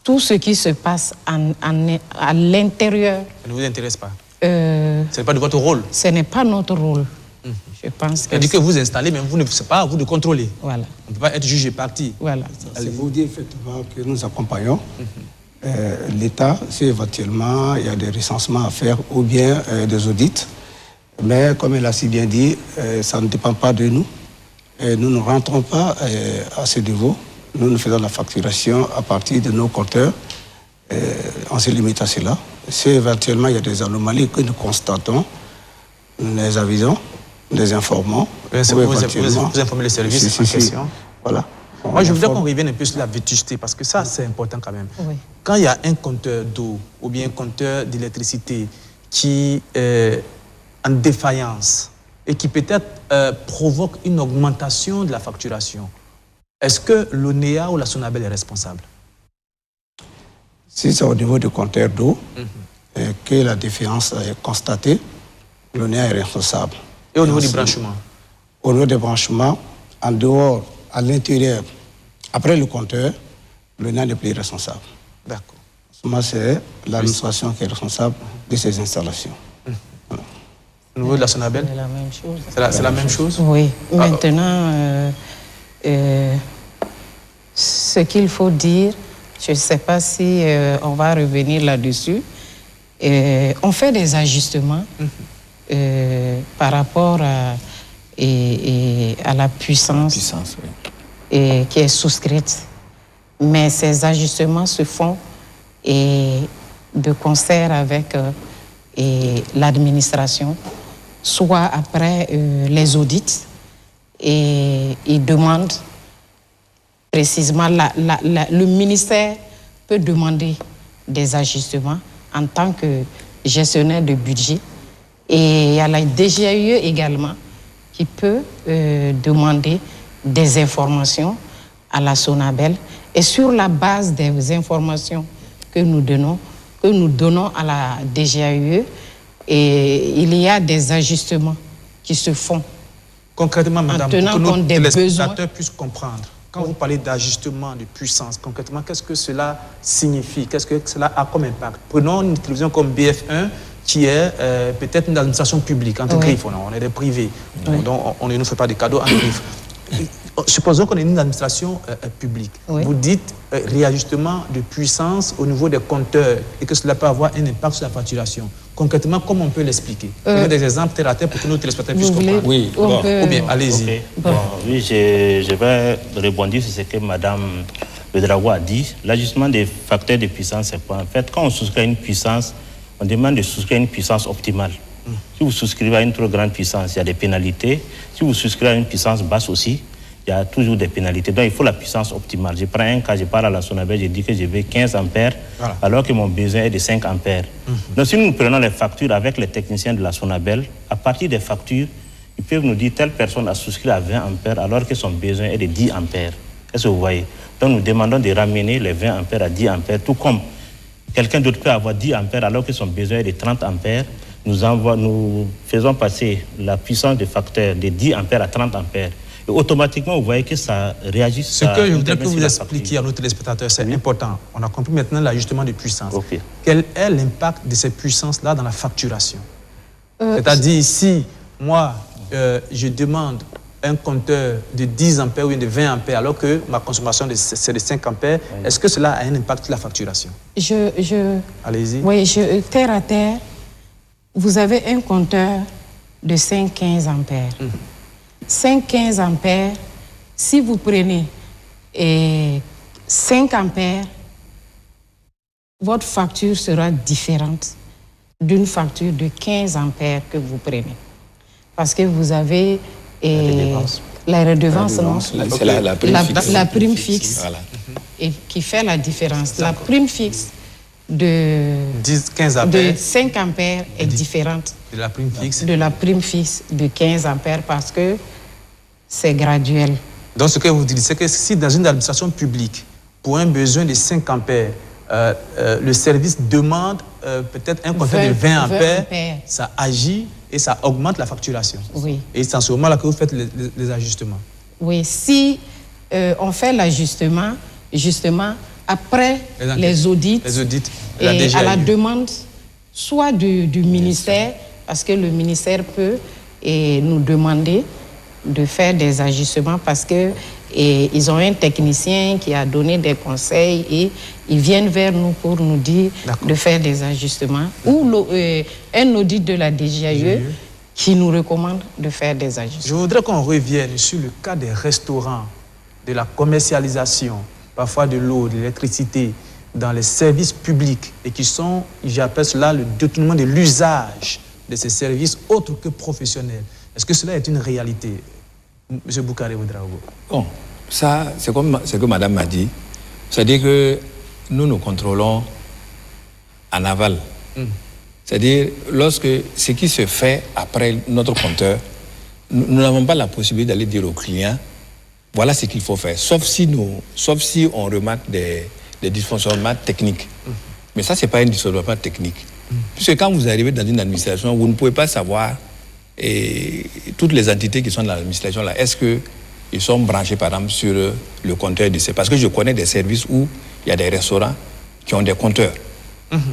tout ce qui se passe à l'intérieur. Ça ne vous intéresse pas? Ce n'est pas de votre rôle? Ce n'est pas notre rôle. Je pense que... C'est-à-dire que vous installez, mais ce n'est pas à vous de contrôler. Voilà. On ne peut pas être jugé parti. Voilà. C'est vous dire effectivement que nous accompagnons l'État, si éventuellement il y a des recensements à faire ou bien des audits. Mais comme elle a si bien dit, ça ne dépend pas de nous. Nous ne rentrons pas à ce niveau. Nous faisons la facturation à partir de nos compteurs. On se limite à cela. Si éventuellement il y a des anomalies que nous constatons, nous les avisons, nous les informons. Vous informez les services en question. Voilà. Moi, je voudrais qu'on revienne un peu sur la vétusté, parce que ça, c'est important quand même. Oui. Quand il y a un compteur d'eau ou bien un compteur d'électricité qui est en défaillance et qui peut-être provoque une augmentation de la facturation, est-ce que l'ONEA ou la SONABEL est responsable? Si c'est au niveau du compteur d'eau que la défaillance est constatée, l'ONEA est responsable. Et au niveau du branchement? Au niveau des branchements, en dehors, à l'intérieur, après le compteur, l'ONEA n'est plus responsable. D'accord. Moi, c'est l'administration qui est responsable de ces installations. Voilà. Au niveau de la SONABEL? C'est la même chose. C'est la même chose? Oui. Maintenant, ce qu'il faut dire, je ne sais pas si on va revenir là-dessus, on fait des ajustements par rapport à la puissance, oui. Qui est souscrite. Mais ces ajustements se font de concert avec l'administration, soit après les audits, et ils demandent précisément, le ministère peut demander des ajustements en tant que gestionnaire de budget. Et il y a la DGAE également qui peut demander des informations à la SONABEL. Et sur la base des informations que nous donnons à la DGAE, il y a des ajustements qui se font. Concrètement, madame, en tenant compte des besoins. Que les spectateurs puissent comprendre. Quand vous parlez d'ajustement de puissance, concrètement, qu'est-ce que cela signifie? Qu'est-ce que cela a comme impact? Prenons une télévision comme BF1, qui est peut-être une administration publique, entre griffes, on est des privés, donc on ne nous fait pas de cadeaux en griffes. Supposons qu'on est une administration publique. Oui. Vous dites réajustement de puissance au niveau des compteurs et que cela peut avoir un impact sur la facturation. Concrètement, comment on peut l'expliquer? Prenez des exemples terre à terre pour que nos téléspectateurs puissent comprendre. Oui, ou bien, allez-y. Okay. Bon, oui, je vais rebondir sur ce que Madame Ouédraogo a dit. L'ajustement des facteurs de puissance, c'est quoi? En fait, quand on souscrit à une puissance, on demande de souscrire à une puissance optimale. Si vous souscrivez à une trop grande puissance, il y a des pénalités. Si vous souscrivez à une puissance basse aussi, il y a toujours des pénalités. Donc, il faut la puissance optimale. Je prends un cas, je pars à la SONABEL, je dis que je veux 15 ampères, alors que mon besoin est de 5 ampères. Donc, si nous prenons les factures avec les techniciens de la SONABEL, à partir des factures, ils peuvent nous dire telle personne a souscrit à 20 ampères, alors que son besoin est de 10 ampères. Est-ce que vous voyez? Donc, nous demandons de ramener les 20 ampères à 10 ampères, tout comme quelqu'un d'autre peut avoir 10 ampères, alors que son besoin est de 30 ampères. Nous faisons passer la puissance de facteur de 10 ampères à 30 ampères. Et automatiquement, vous voyez que ça réagit. Ce que je voudrais que vous expliquiez à nos téléspectateurs, c'est important. On a compris maintenant l'ajustement de puissance. Quel est l'impact de ces puissances-là dans la facturation? C'est-à-dire, si moi, je demande un compteur de 10 ampères ou de 20 ampères, alors que ma consommation c'est de 5 ampères, est-ce que cela a un impact sur la facturation? Allez-y. Oui, terre à terre, vous avez un compteur de 5-15 ampères. 5-15 ampères, si vous prenez 5 ampères, votre facture sera différente d'une facture de 15 ampères que vous prenez. Parce que vous avez la redevance, la prime fixe, voilà. Et qui fait la différence. La prime fixe de 5 ampères est différente de la prime fixe de 15 ampères parce que c'est graduel. Donc, ce que vous dites, c'est que si dans une administration publique, pour un besoin de 5 ampères, le service demande peut-être un compteur de 20 ampères, ça agit et ça augmente la facturation. Oui. Et c'est en ce moment-là que vous faites les ajustements. Oui, si on fait l'ajustement, justement, après les audits et à la demande soit du ministère, parce que le ministère peut nous demander de faire des ajustements parce que ils ont un technicien qui a donné des conseils et ils viennent vers nous pour nous dire de faire des ajustements ou un audit de la DGAE qui nous recommande de faire des ajustements. Je voudrais qu'on revienne sur le cas des restaurants, de la commercialisation, parfois de l'eau, de l'électricité, dans les services publics et qui sont, j'appelle cela le détournement de l'usage de ces services autres que professionnels. Est-ce que cela est une réalité, M. Boucaré Ouédraogo? Bon, ça, c'est comme ce que Madame m'a dit. C'est-à-dire que nous contrôlons en aval. C'est-à-dire, lorsque ce qui se fait après notre compteur, nous n'avons pas la possibilité d'aller dire aux clients, voilà ce qu'il faut faire. Sauf si on remarque des dysfonctionnements techniques. Mais ça, ce n'est pas un dysfonctionnement technique. Puisque quand vous arrivez dans une administration, vous ne pouvez pas savoir toutes les entités qui sont dans l'administration, là, est-ce qu'ils sont branchés, par exemple, sur le compteur de ces... Parce que je connais des services où il y a des restaurants qui ont des compteurs.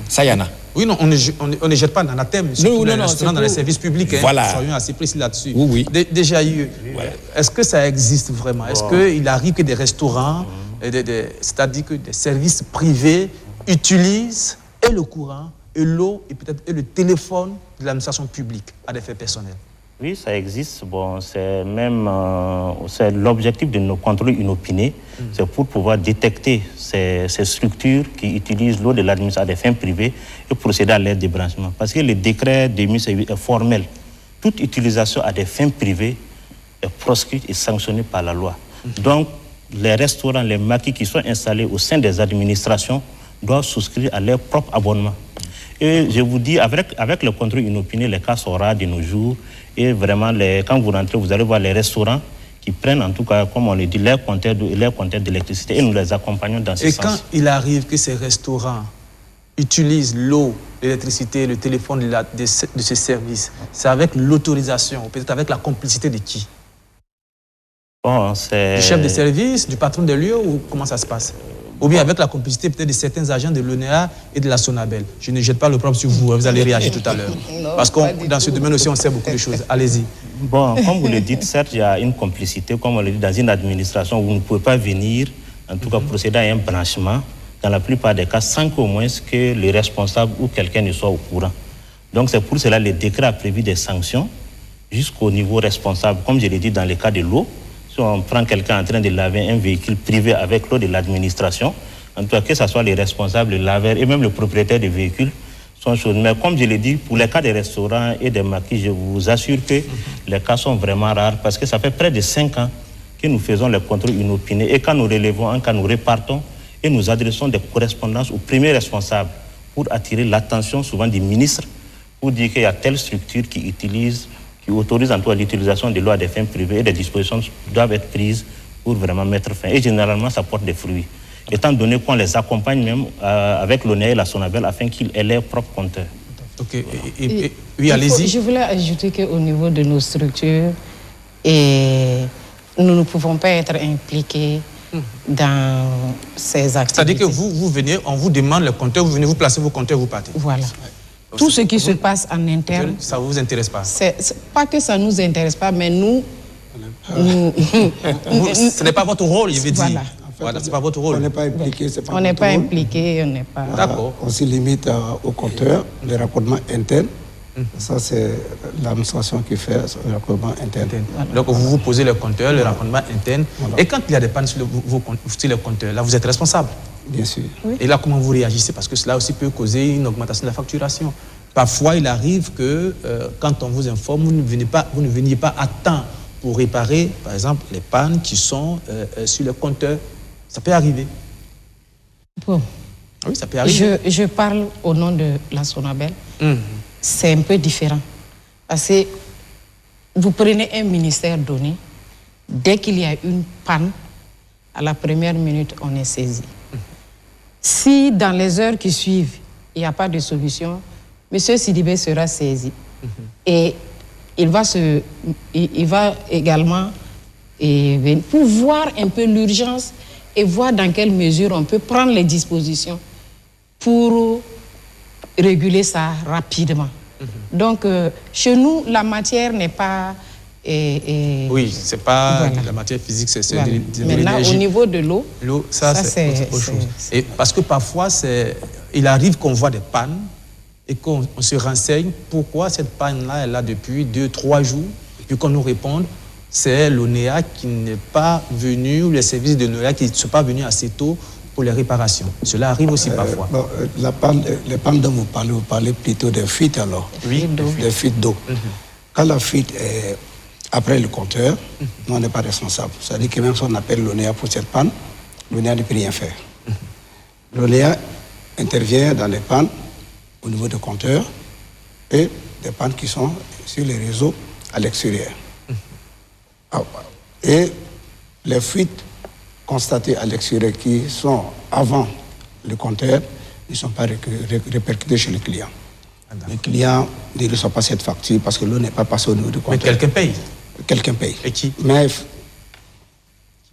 Ça, il y en a. Oui, non, on ne jette pas d'anathème sur les restaurants dans les services publics. Voilà. Soyons assez précis là-dessus. Oui. Déjà, est-ce que ça existe vraiment? Est-ce qu'il arrive que des restaurants c'est-à-dire que des services privés utilisent et le courant, et l'eau, et peut-être et le téléphone de l'administration publique à des fins personnels. Oui, ça existe. Bon, c'est même c'est l'objectif de nos contrôles inopinés, c'est pour pouvoir détecter ces structures qui utilisent l'eau de l'administration à des fins privées et procéder à leur débranchement. Parce que le décret 2008 est formel. Toute utilisation à des fins privées est proscrite et sanctionnée par la loi. Donc, les restaurants, les maquis qui sont installés au sein des administrations doivent souscrire à leur propre abonnement. Et je vous dis, avec le contrôle inopiné, les cas sont rares de nos jours. Et vraiment, quand vous rentrez, vous allez voir les restaurants qui prennent, en tout cas, comme on le dit, leurs compteurs d'eau et leurs compteurs d'électricité. Et nous les accompagnons dans ce sens. Et quand il arrive que ces restaurants utilisent l'eau, l'électricité, le téléphone de ces services, c'est avec l'autorisation, peut-être avec la complicité de qui? Bon, c'est... Du chef de service, du patron des lieux, ou comment ça se passe? Ou bien avec la complicité peut-être de certains agents de l'ONEA et de la Sonabel. Je ne jette pas le propre sur vous, vous allez réagir tout à l'heure. Parce que dans ce domaine aussi, on sait beaucoup de choses. Allez-y. Bon, comme vous le dites, certes, il y a une complicité, comme on le dit, dans une administration où vous ne pouvez pas venir, en tout cas procéder à un branchement, dans la plupart des cas, sans qu'au moins que le responsable ou quelqu'un ne soit au courant. Donc c'est pour cela que le décret a prévu des sanctions jusqu'au niveau responsable, comme je l'ai dit dans le cas de l'eau. Si on prend quelqu'un en train de laver un véhicule privé avec l'eau de l'administration, en tout cas que ce soit les responsables, les laveurs et même le propriétaire du véhicule, sont choses. Mais comme je l'ai dit, pour les cas des restaurants et des maquis, je vous assure que les cas sont vraiment rares parce que ça fait près de 5 ans que nous faisons les contrôles inopinés et quand nous relevons un cas, nous repartons et nous adressons des correspondances aux premiers responsables pour attirer l'attention souvent des ministres pour dire qu'il y a telle structure qui autorise en tout cas l'utilisation de l'eau à des fins privées et des dispositions doivent être prises pour vraiment mettre fin. Et généralement, ça porte des fruits. Étant donné qu'on les accompagne même avec l'ONEA et la Sonabel afin qu'ils aient leurs propres compteurs. Ok. Oui, allez-y. Je voulais ajouter qu'au niveau de nos structures, nous ne pouvons pas être impliqués dans ces activités. C'est-à-dire que vous venez, on vous demande le compteur, vous venez, vous placez vos compteurs, vous partez. Voilà. Tout ce qui se passe en interne... Ça ne vous intéresse pas? C'est pas que ça ne nous intéresse pas, mais nous... ce n'est pas votre rôle, je veux dire. Voilà, c'est pas votre rôle. On n'est pas impliqué, c'est pas on n'est pas impliqué, on n'est pas... D'accord. On se limite au compteur, le raccordement interne. Ça, c'est l'administration qui fait le raccordement interne. Donc, vous vous posez le compteur, le raccordement interne. Et quand il y a des pannes sur le compteur, là, vous êtes responsable? Bien sûr. Oui. Et là, comment vous réagissez? Parce que cela aussi peut causer une augmentation de la facturation. Parfois, il arrive que quand on vous informe, vous ne veniez pas à temps pour réparer, par exemple, les pannes qui sont sur le compteur. Ça peut arriver. Bon. Oui, ça peut arriver. Je parle au nom de la Sonabel. C'est un peu différent. Parce que vous prenez un ministère donné, dès qu'il y a une panne, à la première minute, on est saisi. Si dans les heures qui suivent, il n'y a pas de solution, M. Sidibé sera saisi. Et il va également pour voir un peu l'urgence et voir dans quelle mesure on peut prendre les dispositions pour réguler ça rapidement. Donc, chez nous, la matière n'est pas... oui, ce n'est pas la matière physique, c'est de l'énergie. Maintenant, au niveau de l'eau, ça c'est autre chose. Et parce que parfois, il arrive qu'on voit des pannes et qu'on se renseigne pourquoi cette panne-là est là depuis 2-3 jours, et puis qu'on nous réponde, c'est l'ONEA qui n'est pas venu, ou les services de l'ONEA qui ne sont pas venus assez tôt pour les réparations. Cela arrive aussi parfois. Bon, les pannes dont vous parlez plutôt des fuites alors. Oui, des fuites d'eau. Quand la fuite est après le compteur, nous on n'est pas responsable. C'est-à-dire que même si on appelle l'ONEA pour cette panne, l'ONEA ne peut rien faire. L'ONEA intervient dans les pannes au niveau du compteur et des pannes qui sont sur les réseaux à l'extérieur. Et les fuites constatées à l'extérieur qui sont avant le compteur ne sont pas répercutées chez le client. Le client ne reçoit pas cette facture parce que l'eau n'est pas passée au niveau du compteur. Mais quelqu'un paye. Quelqu'un paye. Et qui? Mais qui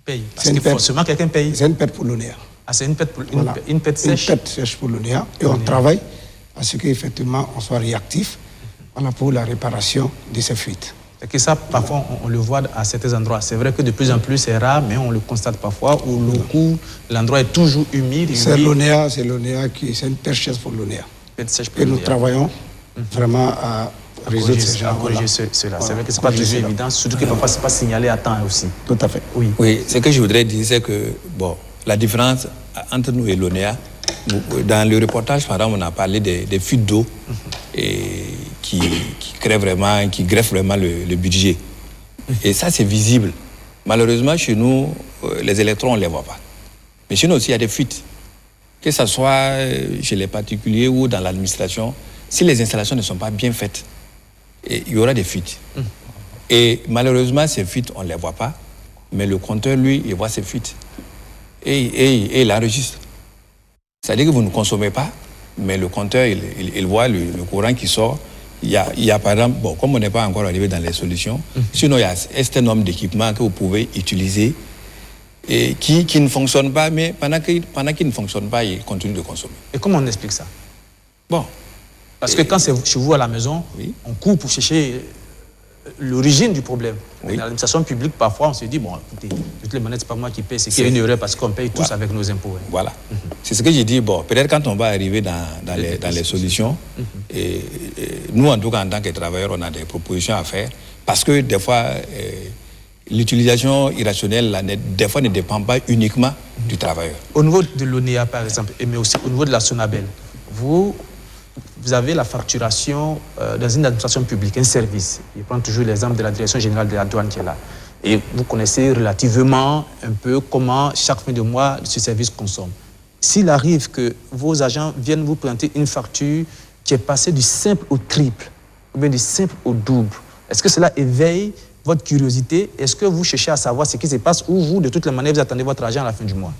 paye? Parce que forcément quelqu'un paye. C'est une perte pour l'ONEA. Ah, c'est une perte sèche. Une perte sèche pour l'ONEA. Et on travaille à ce qu'effectivement on soit réactif pour la réparation de ces fuites. Et que ça, parfois, on le voit à certains endroits. C'est vrai que de plus en plus, c'est rare, mais on le constate parfois, où l'endroit est toujours humide. C'est l'ONEA, c'est une perche pour l'ONEA. Et nous travaillons vraiment à corriger cela. C'est vrai que ce n'est pas toujours évident, surtout que parfois, ce n'est pas signalé à temps aussi. Tout à fait. Oui, ce que je voudrais dire, c'est que, bon, la différence entre nous et l'ONEA, dans le reportage, par exemple, on a parlé des fuites d'eau qui greffent vraiment le budget. Et ça, c'est visible. Malheureusement, chez nous, les électrons, on ne les voit pas. Mais chez nous aussi, il y a des fuites. Que ce soit chez les particuliers ou dans l'administration, si les installations ne sont pas bien faites, il y aura des fuites. Et malheureusement, ces fuites, on ne les voit pas. Mais le compteur, lui, il voit ces fuites. Et il enregistre. C'est-à-dire que vous ne consommez pas, mais le compteur, il voit le courant qui sort. Il y a par exemple, bon, comme on n'est pas encore arrivé dans les solutions, sinon il y a un certain nombre d'équipements que vous pouvez utiliser et qui ne fonctionnent pas, mais pendant qu'ils ne fonctionnent pas, ils continuent de consommer. Et comment on explique ça? Bon. Parce que quand c'est chez vous à la maison, on court pour chercher l'origine du problème. Dans l'administration publique, parfois, on se dit, bon, écoutez, de toutes les manières, ce n'est pas moi qui paye, c'est qu'il y a une erreur parce qu'on paye tous avec nos impôts. Voilà. C'est ce que j'ai dit. Bon, peut-être quand on va arriver dans les solutions, et nous, en tout cas, en tant que travailleurs, on a des propositions à faire parce que des fois, l'utilisation irrationnelle, là, des fois, ne dépend pas uniquement du travailleur. Au niveau de l'ONEA, par exemple, mais aussi au niveau de la Sonabel, vous avez la facturation dans une administration publique, un service. Je prends toujours l'exemple de la Direction générale de la douane qui est là. Et vous connaissez relativement un peu comment chaque fin de mois ce service consomme. S'il arrive que vos agents viennent vous présenter une facture qui est passée du simple au triple, ou bien du simple au double, est-ce que cela éveille votre curiosité? Est-ce que vous cherchez à savoir ce qui se passe ou vous, de toutes les manières, vous attendez votre argent à la fin du mois?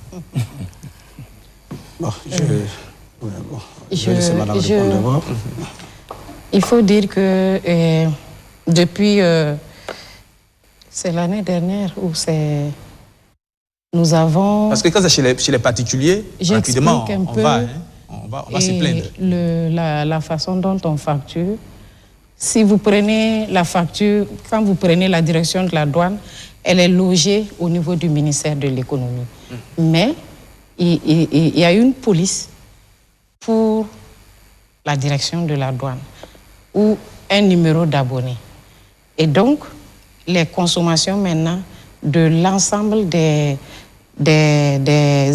Il faut dire que depuis, c'est l'année dernière où nous avons... Parce que quand c'est chez les particuliers, rapidement, on va se plaindre. La façon dont on facture, si vous prenez la facture, quand vous prenez la direction de la douane, elle est logée au niveau du ministère de l'économie. Mais il y a une police pour la direction de la douane ou un numéro d'abonné. Et donc, les consommations maintenant de l'ensemble des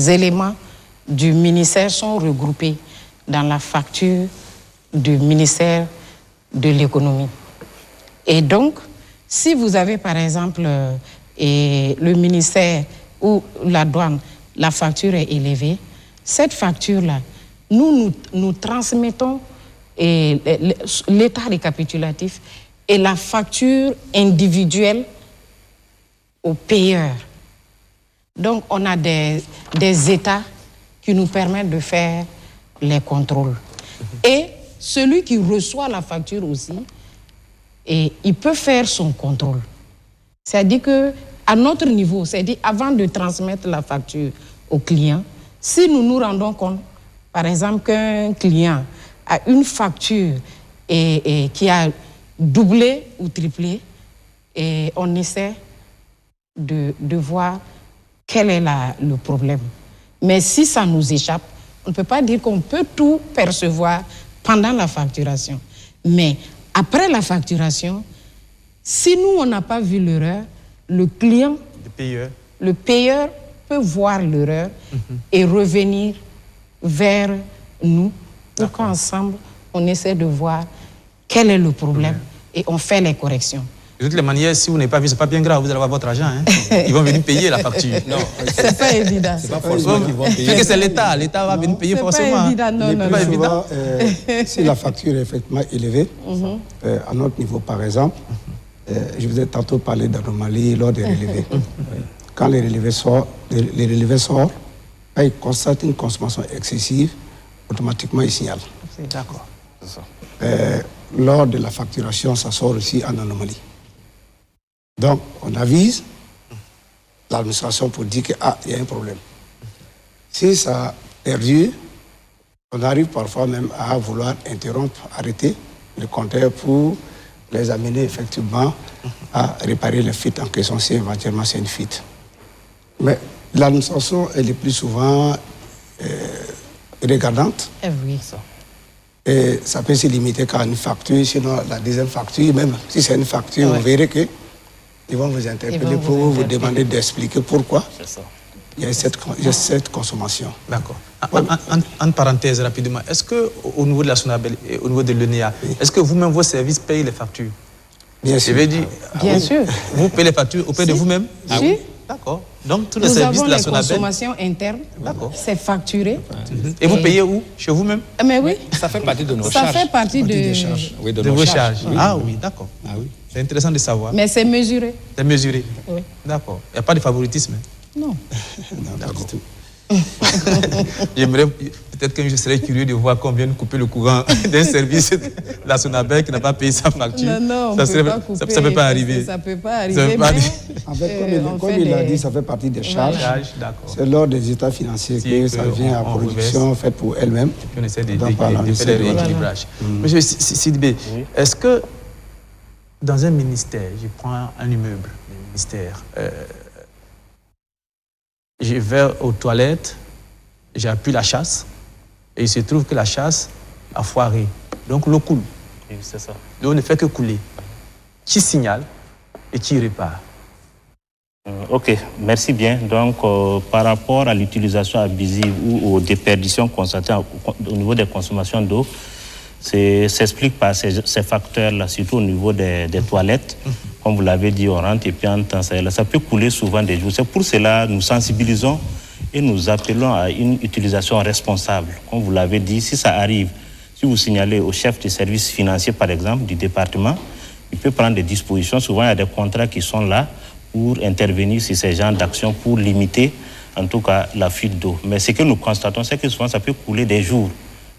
éléments du ministère sont regroupés dans la facture du ministère de l'économie. Et donc, si vous avez par exemple le ministère ou la douane, la facture est élevée, cette facture-là, nous transmettons l'état récapitulatif et la facture individuelle aux payeurs. Donc, on a des états qui nous permettent de faire les contrôles. Et celui qui reçoit la facture aussi, il peut faire son contrôle. C'est-à-dire qu'à notre niveau, c'est-à-dire avant de transmettre la facture au client, si nous nous rendons compte, par exemple, qu'un client a une facture qui a doublé ou triplé, et on essaie de voir quel est le problème. Mais si ça nous échappe, on ne peut pas dire qu'on peut tout percevoir pendant la facturation. Mais après la facturation, si nous, on n'a pas vu l'erreur, le client, le payeur peut voir l'erreur et revenir vers nous pour qu'ensemble, on essaie de voir quel est le problème et on fait les corrections. De toutes les manières, si vous n'avez pas vu, ce n'est pas bien grave, vous allez avoir votre argent. Hein. Ils vont venir payer la facture. Non, c'est pas évident. C'est pas forcément qu'ils vont payer. C'est que c'est l'État. L'État va venir payer forcément. C'est pas évident, non. Pas évident. Si la facture est effectivement élevée, à notre niveau par exemple, je vous ai tantôt parlé d'anomalies lors des relevés. Quand les relevés sortent, quand ils constatent une consommation excessive, automatiquement ils signalent. D'accord. Lors de la facturation, ça sort aussi en anomalie. Donc, on avise l'administration pour dire qu'il y a un problème. Si ça perdure, on arrive parfois même à vouloir interrompre, arrêter le compteur pour les amener effectivement à réparer les fuites en question si éventuellement c'est une fuite. Mais l'administration, elle est plus souvent regardante. Oui. Et ça peut se limiter qu'à une facture, sinon la deuxième facture, même si c'est une facture, vous verrez qu'ils vont vous interpeller pour vous demander d'expliquer pourquoi il y a cette consommation. D'accord. En parenthèse, rapidement, est-ce qu'au niveau de la SONABEL et au niveau de l'ENEA, est-ce que vous-même, vos services payent les factures? Bien sûr. Bien sûr. Vous payez les factures auprès de vous-même? Oui. D'accord. Donc, tous les services de la SONABEL... Nous avons les consommations internes. C'est facturé. Et vous payez où? Chez vous-même? Mais oui. Ça fait partie de nos charges. Ça fait partie des charges. Oui, de vos charges. Oui. Ah oui, d'accord. Ah, oui. C'est intéressant de savoir. Mais c'est mesuré. C'est mesuré? Oui. D'accord. Il n'y a pas de favoritisme? Non. Non, pas du tout. J'aimerais, peut-être que je serais curieux de voir combien de couper le courant d'un service de la SONABEL qui n'a pas payé sa facture. Non, ça ne peut pas arriver. Ça ne peut pas arriver. En fait, comme il l'a dit, ça fait partie des charges. C'est lors des états financiers que ça vient à production faite pour elle-même. On essaie de faire des rééquilibrages. Monsieur Sidibé, est-ce que dans un ministère, je prends un immeuble, un ministère, je vais aux toilettes, j'appuie la chasse, et il se trouve que la chasse a foiré. Donc l'eau coule. Oui, c'est ça. L'eau ne fait que couler. Qui signale et qui répare? Ok, merci bien. Donc, par rapport à l'utilisation abusive ou aux déperditions constatées au niveau des consommations d'eau, s'explique par ces facteurs-là, surtout au niveau des toilettes. Comme vous l'avez dit, on rentre et puis en temps, ça peut couler souvent des jours. C'est pour cela que nous sensibilisons et nous appelons à une utilisation responsable. Comme vous l'avez dit, si ça arrive, si vous signalez au chef de service financier, par exemple, du département, il peut prendre des dispositions. Souvent, il y a des contrats qui sont là pour intervenir sur ces genres d'actions pour limiter, en tout cas, la fuite d'eau. Mais ce que nous constatons, c'est que souvent, ça peut couler des jours.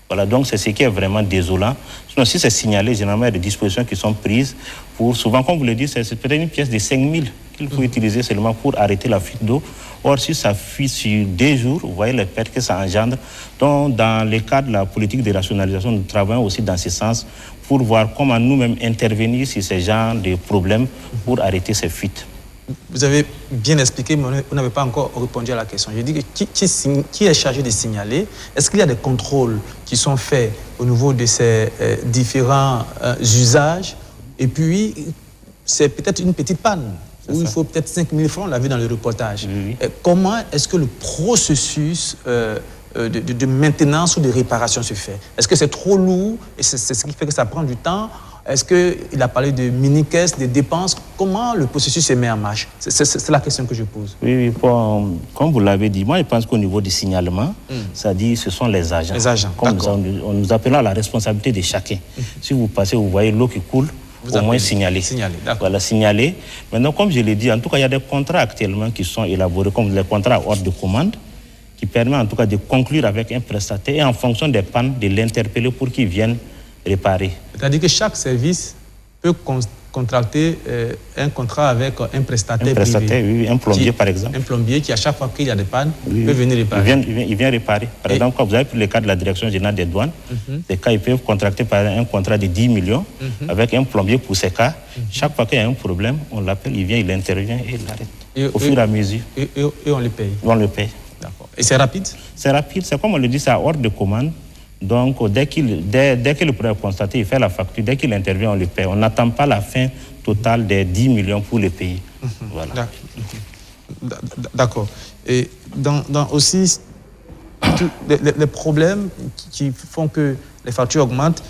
Voilà, donc c'est ce qui est vraiment désolant. Sinon, si c'est signalé, généralement, il y a des dispositions qui sont prises pour, souvent, comme vous le dites, c'est peut-être une pièce de 5 000 qu'il faut utiliser seulement pour arrêter la fuite d'eau. Or, si ça fuit sur des jours, vous voyez les pertes que ça engendre. Donc, dans le cadre de la politique de rationalisation, nous travaillons aussi dans ce sens pour voir comment nous-mêmes intervenir sur ces genres de problèmes pour arrêter ces fuites. Vous avez bien expliqué, mais vous n'avez pas encore répondu à la question. Je dis que qui est chargé de signaler? Est-ce qu'il y a des contrôles qui sont faits au niveau de ces différents usages? Et puis, c'est peut-être une petite panne, où il faut peut-être 5 000 francs, on l'a vu dans le reportage. Oui. Comment est-ce que le processus de maintenance ou de réparation se fait? Est-ce que c'est trop lourd et c'est ce qui fait que ça prend du temps? Est-ce qu'il a parlé de mini-caisses, de dépenses? Comment le processus se met en marche? C'est la question que je pose. Oui, comme vous l'avez dit, moi je pense qu'au niveau du signalement, ça dit ce sont les agents. Les agents, on nous appelle à la responsabilité de chacun. Si vous passez, vous voyez l'eau qui coule, au moins signaler. Voilà, signaler. Maintenant, comme je l'ai dit, en tout cas, il y a des contrats actuellement qui sont élaborés, comme les contrats à ordre de commande, qui permettent en tout cas de conclure avec un prestataire et en fonction des pannes, de l'interpeller pour qu'il vienne réparer. C'est-à-dire que chaque service peut contracter un contrat avec un prestataire privé. Oui, un plombier par exemple. Un plombier qui, à chaque fois qu'il y a des pannes, peut venir réparer. Il vient réparer. Par exemple, quand vous avez pris le cas de la Direction générale des douanes, ces cas, ils peuvent contracter par un contrat de 10 millions avec un plombier pour ces cas. Chaque fois qu'il y a un problème, on l'appelle, il vient, il intervient et il l'arrête. Au fur et à mesure. Et on le paye. On le paye. D'accord. Et c'est rapide? C'est rapide. C'est comme on le dit, c'est à ordre de commande. Donc, dès que le problème est constaté, il fait la facture. Dès qu'il intervient, on le paye. On n'attend pas la fin totale des 10 millions pour le payer. Voilà. D'accord. Et dans aussi les problèmes qui font que les factures augmentent,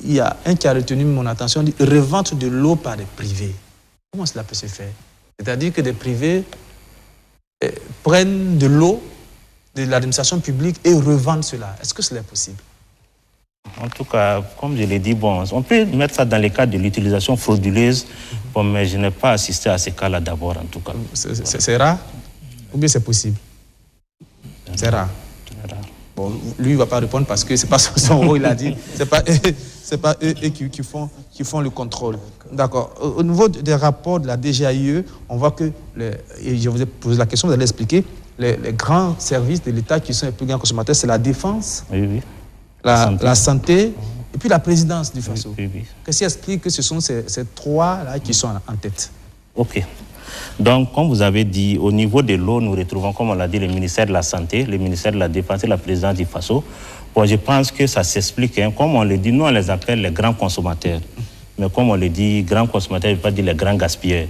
il y a un qui a retenu mon attention, dit revente de l'eau par des privés. Comment cela peut se faire? C'est-à-dire que des privés prennent de l'eau de l'administration publique et revendre cela. Est-ce que cela est possible? En tout cas, comme je l'ai dit, bon, on peut mettre ça dans le cadre de l'utilisation frauduleuse, bon, mais je n'ai pas assisté à ces cas-là d'abord, en tout cas. C'est rare? Ou bien c'est possible? C'est rare. Bon, lui, il ne va pas répondre parce que ce n'est pas son rôle, il a dit. Ce n'est pas eux qui font le contrôle. D'accord. Au niveau des rapports de la DGAIE, on voit que, et je vous ai posé la question, vous allez expliquer, les grands services de l'État qui sont les plus grands consommateurs, c'est la défense, la santé et puis la présidence du FASO. Oui, oui. Qu'est-ce qui explique que ce sont ces trois-là qui sont en tête? OK. Donc, comme vous avez dit, au niveau de l'eau, nous retrouvons, comme on l'a dit, le ministère de la Santé, le ministère de la Défense et la présidence du FASO. Bon, je pense que ça s'explique. Hein. Comme on le dit, nous, on les appelle les grands consommateurs. Mais comme on le dit, grands consommateurs, je ne veux pas dire les grands gaspilleurs.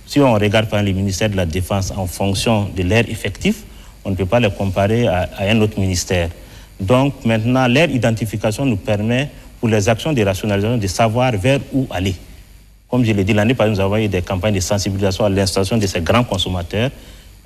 Si on regarde par le ministère de la Défense en fonction de leur effectif, on ne peut pas les comparer à un autre ministère. Donc, maintenant, leur identification nous permet, pour les actions de rationalisation, de savoir vers où aller. Comme je l'ai dit, l'année passée, nous avons eu des campagnes de sensibilisation à l'installation de ces grands consommateurs.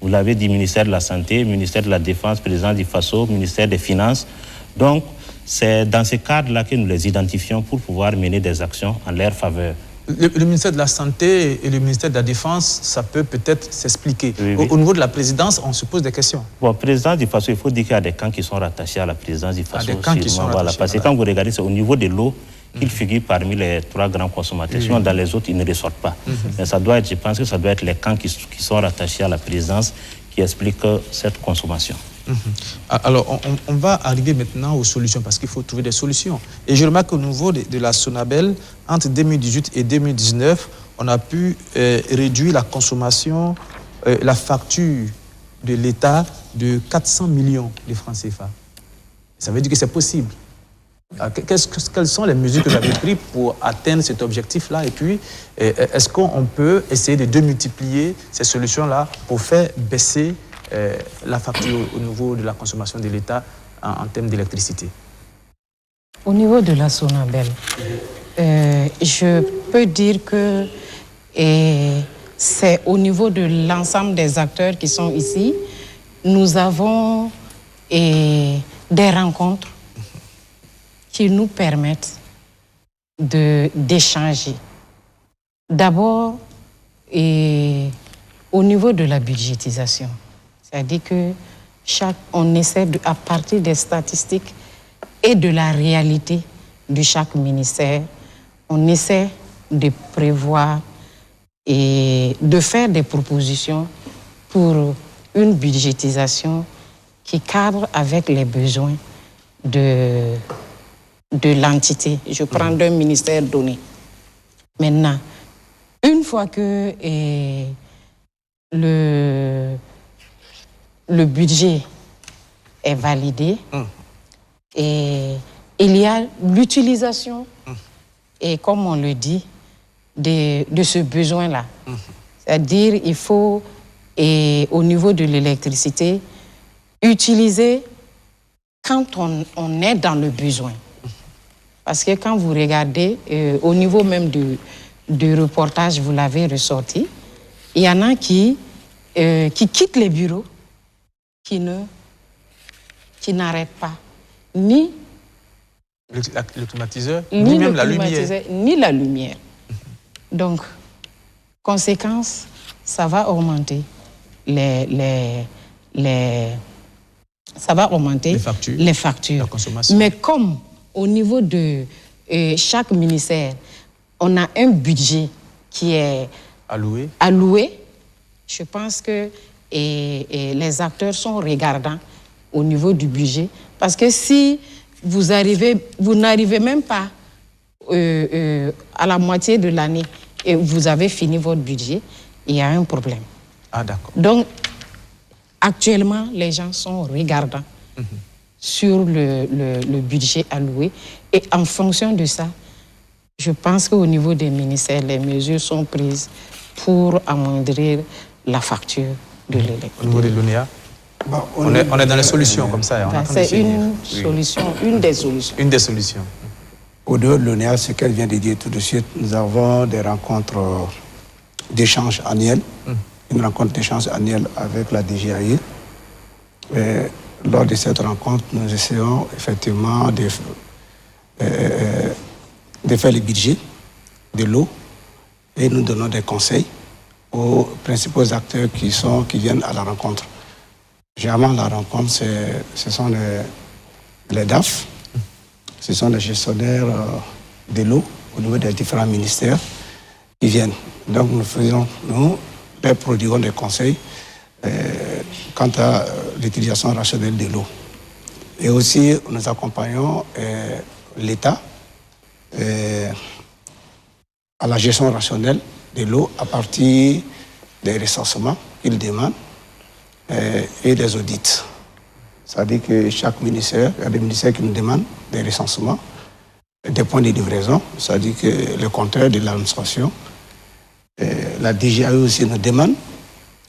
Vous l'avez dit, ministère de la Santé, ministère de la Défense, président du FASO, ministère des Finances. Donc, c'est dans ce cadre-là que nous les identifions pour pouvoir mener des actions en leur faveur. Le ministère de la Santé et le ministère de la Défense, ça peut peut-être s'expliquer. Oui, oui. Au niveau de la présidence, on se pose des questions. Bon, présidence du FASO, il faut dire qu'il y a des camps qui sont rattachés à la présidence du FASO. Des camps qui sont rattachés, parce que quand vous regardez, c'est au niveau de l'eau qu'il figure parmi les trois grands consommateurs. Sinon, dans les autres, ils ne ressortent pas. Mais ça doit être, je pense que ça doit être les camps qui sont rattachés à la présidence qui expliquent cette consommation. Alors, on va arriver maintenant aux solutions, parce qu'il faut trouver des solutions. Et je remarque qu'au niveau de la Sonabel, entre 2018 et 2019, on a pu réduire la consommation, la facture de l'État de 400 millions de francs CFA. Ça veut dire que c'est possible. Quelles sont les mesures que vous avez prises pour atteindre cet objectif-là? Et puis, est-ce qu'on peut essayer de démultiplier ces solutions-là pour faire baisser la facture au niveau de la consommation de l'État en termes d'électricité? Au niveau de la Sonabel, je peux dire que c'est au niveau de l'ensemble des acteurs qui sont ici, nous avons des rencontres qui nous permettent d'échanger. D'abord, au niveau de la budgétisation, c'est-à-dire que on essaie, à partir des statistiques et de la réalité de chaque ministère, on essaie de prévoir et de faire des propositions pour une budgétisation qui cadre avec les besoins de l'entité. Je prends d'un ministère donné. Maintenant, une fois que le budget est validé, et il y a l'utilisation, et comme on le dit, de ce besoin-là. C'est-à-dire il faut, au niveau de l'électricité, utiliser quand on est dans le besoin. Parce que quand vous regardez, au niveau même du reportage, vous l'avez ressorti, il y en a qui quittent les bureaux, qui n'arrêtent pas ni le climatiseur, ni même la lumière. Ni la lumière. Donc, conséquence, ça va augmenter ça va augmenter les factures. La consommation. Mais comme au niveau de chaque ministère, on a un budget qui est alloué, je pense que les acteurs sont regardants au niveau du budget. Parce que si vous n'arrivez même pas à la moitié de l'année et vous avez fini votre budget, il y a un problème. Ah, d'accord. Donc, actuellement, les gens sont regardants sur le budget alloué. Et en fonction de ça, je pense qu'au niveau des ministères, les mesures sont prises pour amoindrir la facture de l'électricité. Au niveau de l'ONEA, on est dans les solutions comme ça. C'est une solution, une des solutions. Une des solutions. Au-delà de l'ONEA, ce qu'elle vient de dire tout de suite, nous avons des rencontres d'échange annuelles. Une rencontre d'échange annuelle avec la DGAI. Et lors de cette rencontre, nous essayons effectivement de faire le budget de l'eau et nous donnons des conseils aux principaux acteurs qui viennent à la rencontre. Généralement, la rencontre, ce sont les DAF, ce sont les gestionnaires de l'eau au niveau des différents ministères qui viennent. Donc nous leur prodiguons des conseils quant à l'utilisation rationnelle de l'eau. Et aussi, nous accompagnons l'État à la gestion rationnelle de l'eau à partir des recensements qu'ils demandent et des audits. C'est-à-dire que chaque ministère, il y a des ministères qui nous demandent des recensements, des points de livraison, c'est-à-dire que le contraire de l'administration. La DGAE aussi nous demande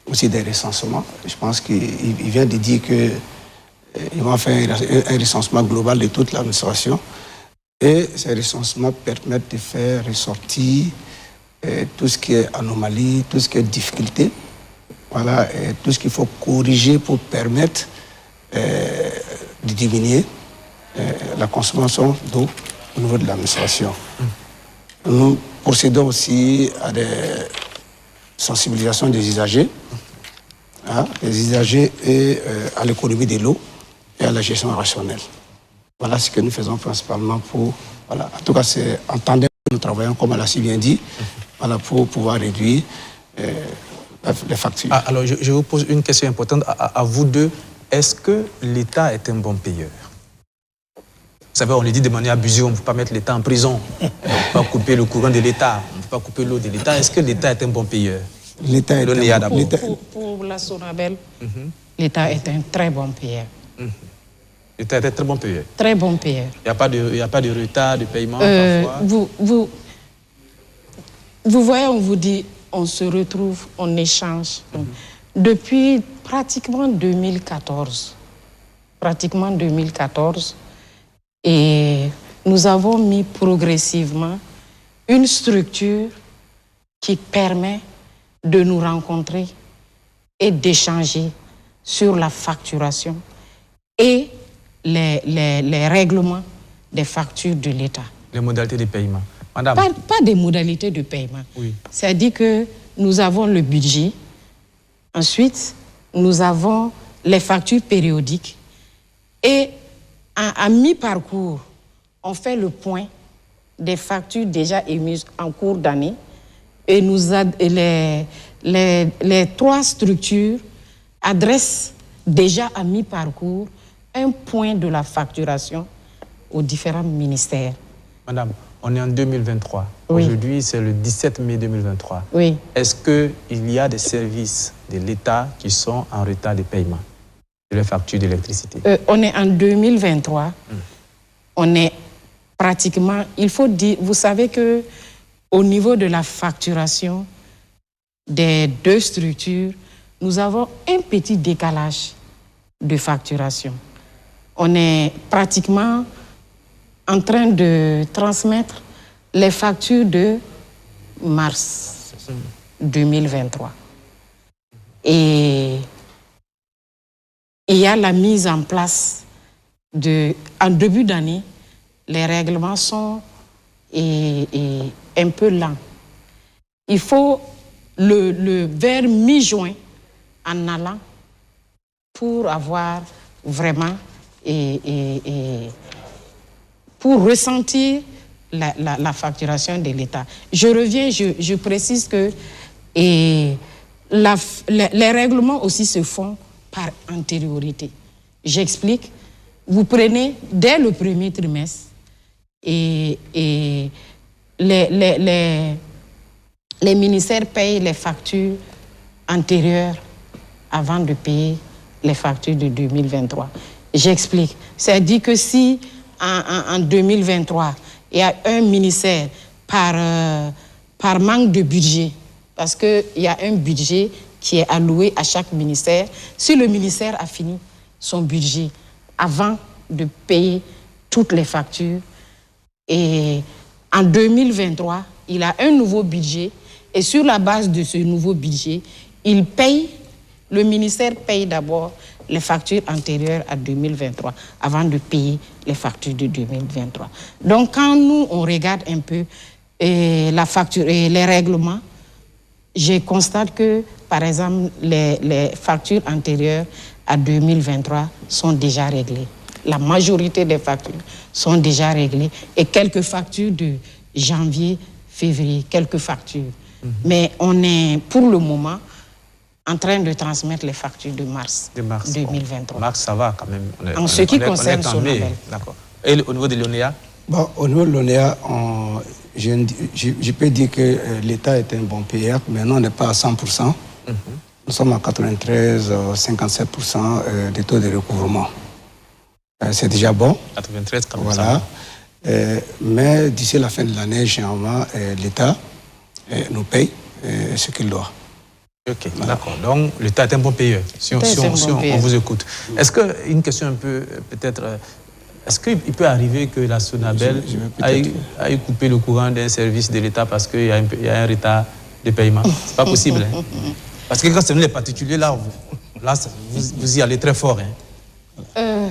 aussi des recensements. Je pense qu'il vient de dire qu'ils vont faire un recensement global de toute l'administration. Et ces recensements permettent de faire ressortir tout ce qui est anomalie, tout ce qui est difficulté, voilà, et tout ce qu'il faut corriger pour permettre de diminuer la consommation d'eau au niveau de l'administration. Nous procédons aussi à des sensibilisations des usagers, des usagers et à l'économie de l'eau et à la gestion rationnelle. Voilà ce que nous faisons principalement pour... Voilà, en tout cas, c'est en tandem que nous travaillons, comme elle a si bien dit, voilà, pour pouvoir réduire les factures. Alors, je vous pose une question importante à vous deux. Est-ce que l'État est un bon payeur? Vous savez, on le dit de manière abusive, on ne peut pas mettre l'État en prison. On ne peut pas couper le courant de l'État, on ne peut pas couper l'eau de l'État. Est-ce que l'État est un bon payeur? L'État est un bon payeur. Pour la Sonabel, l'État est un très bon payeur. L'État est un très bon payeur. Très bon payeur. Il n'y a pas de retard de paiement parfois? Vous voyez, on vous dit, on se retrouve, on échange. Depuis pratiquement 2014, et nous avons mis progressivement une structure qui permet de nous rencontrer et d'échanger sur la facturation et les règlements des factures de l'État. Les modalités de paiement. Madame. Pas des modalités de paiement. Oui. C'est-à-dire que nous avons le budget. Ensuite, nous avons les factures périodiques. Et à mi-parcours, on fait le point des factures déjà émises en cours d'année. Et les trois structures adressent déjà à mi-parcours un point de la facturation aux différents ministères. Madame, on est en 2023. Oui. Aujourd'hui, c'est le 17 mai 2023. Oui. Est-ce qu'il y a des services de l'État qui sont en retard de paiement de les factures d'électricité? On est en 2023. On est pratiquement... Il faut dire... Vous savez que au niveau de la facturation des deux structures, nous avons un petit décalage de facturation. On est pratiquement en train de transmettre les factures de mars 2023. Et il y a la mise en place en début d'année, les règlements sont un peu lents. Il faut vers mi-juin en allant pour avoir vraiment pour ressentir la facturation de l'État. Je reviens, je précise que les règlements aussi se font par antériorité. J'explique. Vous prenez dès le premier trimestre et les ministères payent les factures antérieures avant de payer les factures de 2023. J'explique. C'est-à-dire que si en 2023, il y a un ministère par manque de budget, parce qu'il y a un budget qui est alloué à chaque ministère, si le ministère a fini son budget avant de payer toutes les factures, et en 2023, il a un nouveau budget, et sur la base de ce nouveau budget, le ministère paye d'abord les factures antérieures à 2023 avant de payer les factures de 2023. Donc, quand nous, on regarde un peu la facture et les règlements, je constate que, par exemple, les factures antérieures à 2023 sont déjà réglées. La majorité des factures sont déjà réglées et quelques factures de janvier, février, quelques factures. Mais on est, pour le moment, en train de transmettre les factures de mars 2023. Mars, ça va quand même. En ce qui concerne Sonabel. D'accord. Et au niveau de l'ONEA? Bon, au niveau de l'ONEA, je peux dire que l'État est un bon payeur, mais nous, on n'est pas à 100%. Nous sommes à 93-57% des taux de recouvrement. C'est déjà bon. 93, 45. Voilà. Mais d'ici la fin de l'année, généralement, l'État nous paye ce qu'il doit. Ok, voilà. D'accord. Donc, l'État est un bon payeur, si on vous écoute. Est-ce qu'une question un peu, peut-être, est-ce qu'il peut arriver que la Sonabel aille couper le courant d'un service de l'État parce qu'il y a un retard de paiement? C'est pas possible. Hein? Parce que quand c'est nous les particuliers, là, vous y allez très fort. Hein?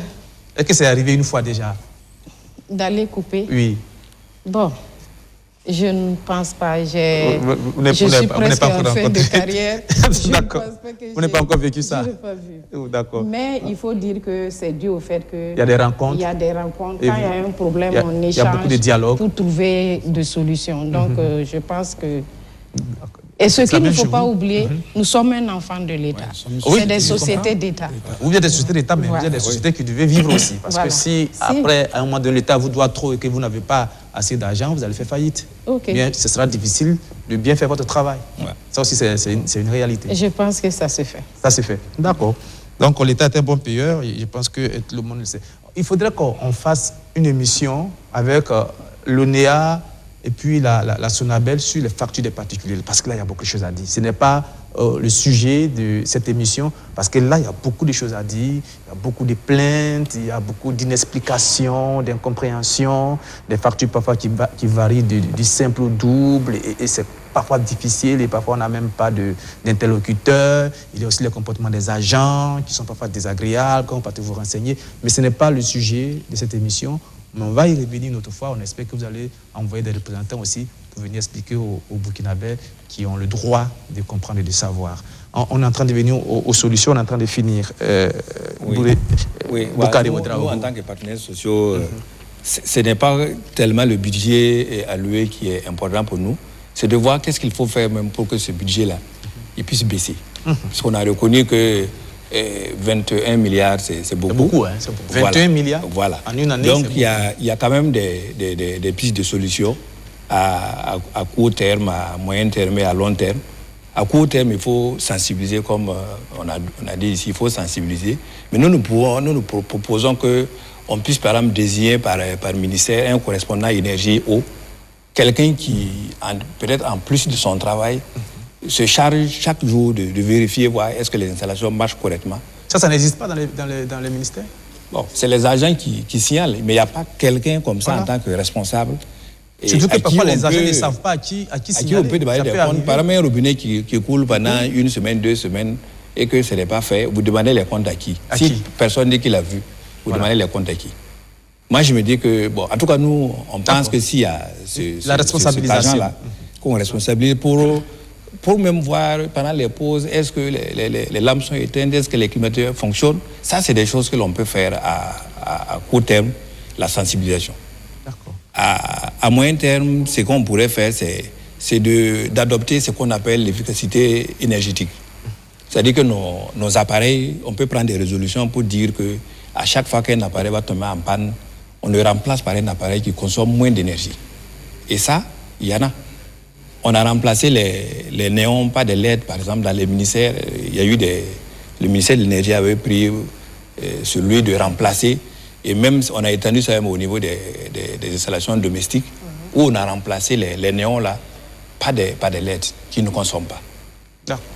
Est-ce que c'est arrivé une fois déjà? D'aller couper? Oui. Bon, je ne pense pas. Je suis vous presque en fin de carrière. D'accord. Vous n'avez pas encore vécu ça? Je n'ai pas vu. D'accord. Mais il faut dire que c'est dû au fait que... Il y a des rencontres. Il y a des rencontres. Quand il y a un problème, on échange. Il y a beaucoup de dialogue. Pour trouver des solutions. Donc, je pense que... Et ce qu'il ne faut pas oublier, nous sommes un enfant de l'État. C'est des sociétés d'État. Vous êtes des sociétés d'État, mais vous êtes des sociétés qui devaient vivre aussi. Parce que si, après, à un moment donné, l'État vous doit trop et que vous n'avez pas assez d'argent, vous allez faire faillite. Bien, ce sera difficile de bien faire votre travail. Ça aussi, c'est une réalité. Je pense que ça se fait. Ça se fait. D'accord. Donc, l'État est un bon payeur. Je pense que tout le monde le sait. Il faudrait qu'on fasse une émission avec l'ONEA et puis la Sonabel sur les factures des particuliers, parce que là, il y a beaucoup de choses à dire. Ce n'est pas le sujet de cette émission, parce que là, il y a beaucoup de choses à dire, il y a beaucoup de plaintes, il y a beaucoup d'inexplications, d'incompréhensions, des factures parfois qui varient du simple au double, et c'est parfois difficile, et parfois on n'a même pas d'interlocuteur. Il y a aussi le comportement des agents, qui sont parfois désagréables, qu'on peut vous renseigner, mais ce n'est pas le sujet de cette émission. Mais on va y revenir une autre fois. On espère que vous allez envoyer des représentants aussi pour venir expliquer aux Burkinabés qui ont le droit de comprendre et de savoir. On est en train de venir aux solutions, on est en train de finir. Nous, en tant que partenaires sociaux, ce n'est pas tellement le budget alloué qui est important pour nous. C'est de voir qu'est-ce qu'il faut faire même pour que ce budget-là puisse baisser. Parce qu'on a reconnu que 21 milliards, c'est beaucoup. C'est beaucoup, hein, c'est beaucoup. 21 milliards en une année. Donc, il y a quand même des pistes de solutions à court terme, à moyen terme et à long terme. À court terme, il faut sensibiliser, comme on a dit ici, il faut sensibiliser. Mais nous proposons qu'on puisse, par exemple, désigner par ministère un correspondant énergie-eau, quelqu'un qui, peut-être en plus de son travail, se charge chaque jour de vérifier, voir est-ce que les installations marchent correctement. Ça n'existe pas dans les ministères? Bon, c'est les agents qui signalent, mais il n'y a pas quelqu'un comme ça en tant que responsable. Surtout que parfois les agents ne savent pas à qui signaler. On peut demander des comptes. Par exemple, un robinet qui coule pendant une semaine, 2 semaines, et que ce n'est pas fait, vous demandez les comptes à qui? Si personne dit qu'il a vu, vous demandez les comptes à qui? Moi, je me dis que, bon, en tout cas, nous, on pense que s'il y a la responsabilisation là, qu'on responsabilise pour même voir pendant les pauses, est-ce que les lampes sont éteintes, est-ce que les climatiseurs fonctionnent. Ça, c'est des choses que l'on peut faire à court terme, la sensibilisation. D'accord. À moyen terme, ce qu'on pourrait faire, c'est d'adopter ce qu'on appelle l'efficacité énergétique. C'est-à-dire que nos appareils, on peut prendre des résolutions pour dire qu'à chaque fois qu'un appareil va tomber en panne, on le remplace par un appareil qui consomme moins d'énergie. Et ça, il y en a. On a remplacé les néons par des LED, par exemple, dans les ministères. Il y a eu le ministère de l'Énergie avait pris celui de remplacer. Et même, on a étendu ça même au niveau des installations domestiques, où on a remplacé les néons là par des LED qui ne consomment pas.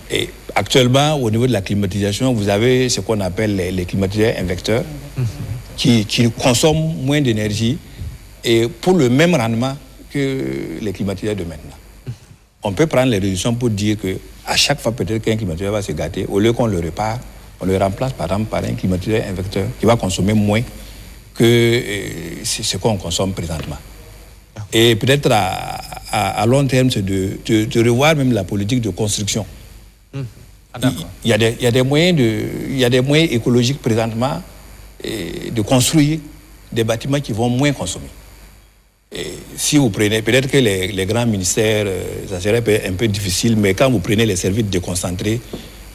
Et actuellement, au niveau de la climatisation, vous avez ce qu'on appelle les climatiseurs inverteurs, qui consomment moins d'énergie et pour le même rendement que les climatiseurs de maintenant. On peut prendre les résolutions pour dire qu'à chaque fois peut-être qu'un climatiseur va se gâter, au lieu qu'on le répare, on le remplace par exemple par un climatiseur inverteur qui va consommer moins que ce qu'on consomme présentement. Et peut-être à long terme, c'est de revoir même la politique de construction. Il y a des moyens écologiques présentement de construire des bâtiments qui vont moins consommer. Et si vous prenez, peut-être que les grands ministères, ça serait un peu difficile, mais quand vous prenez les services déconcentrés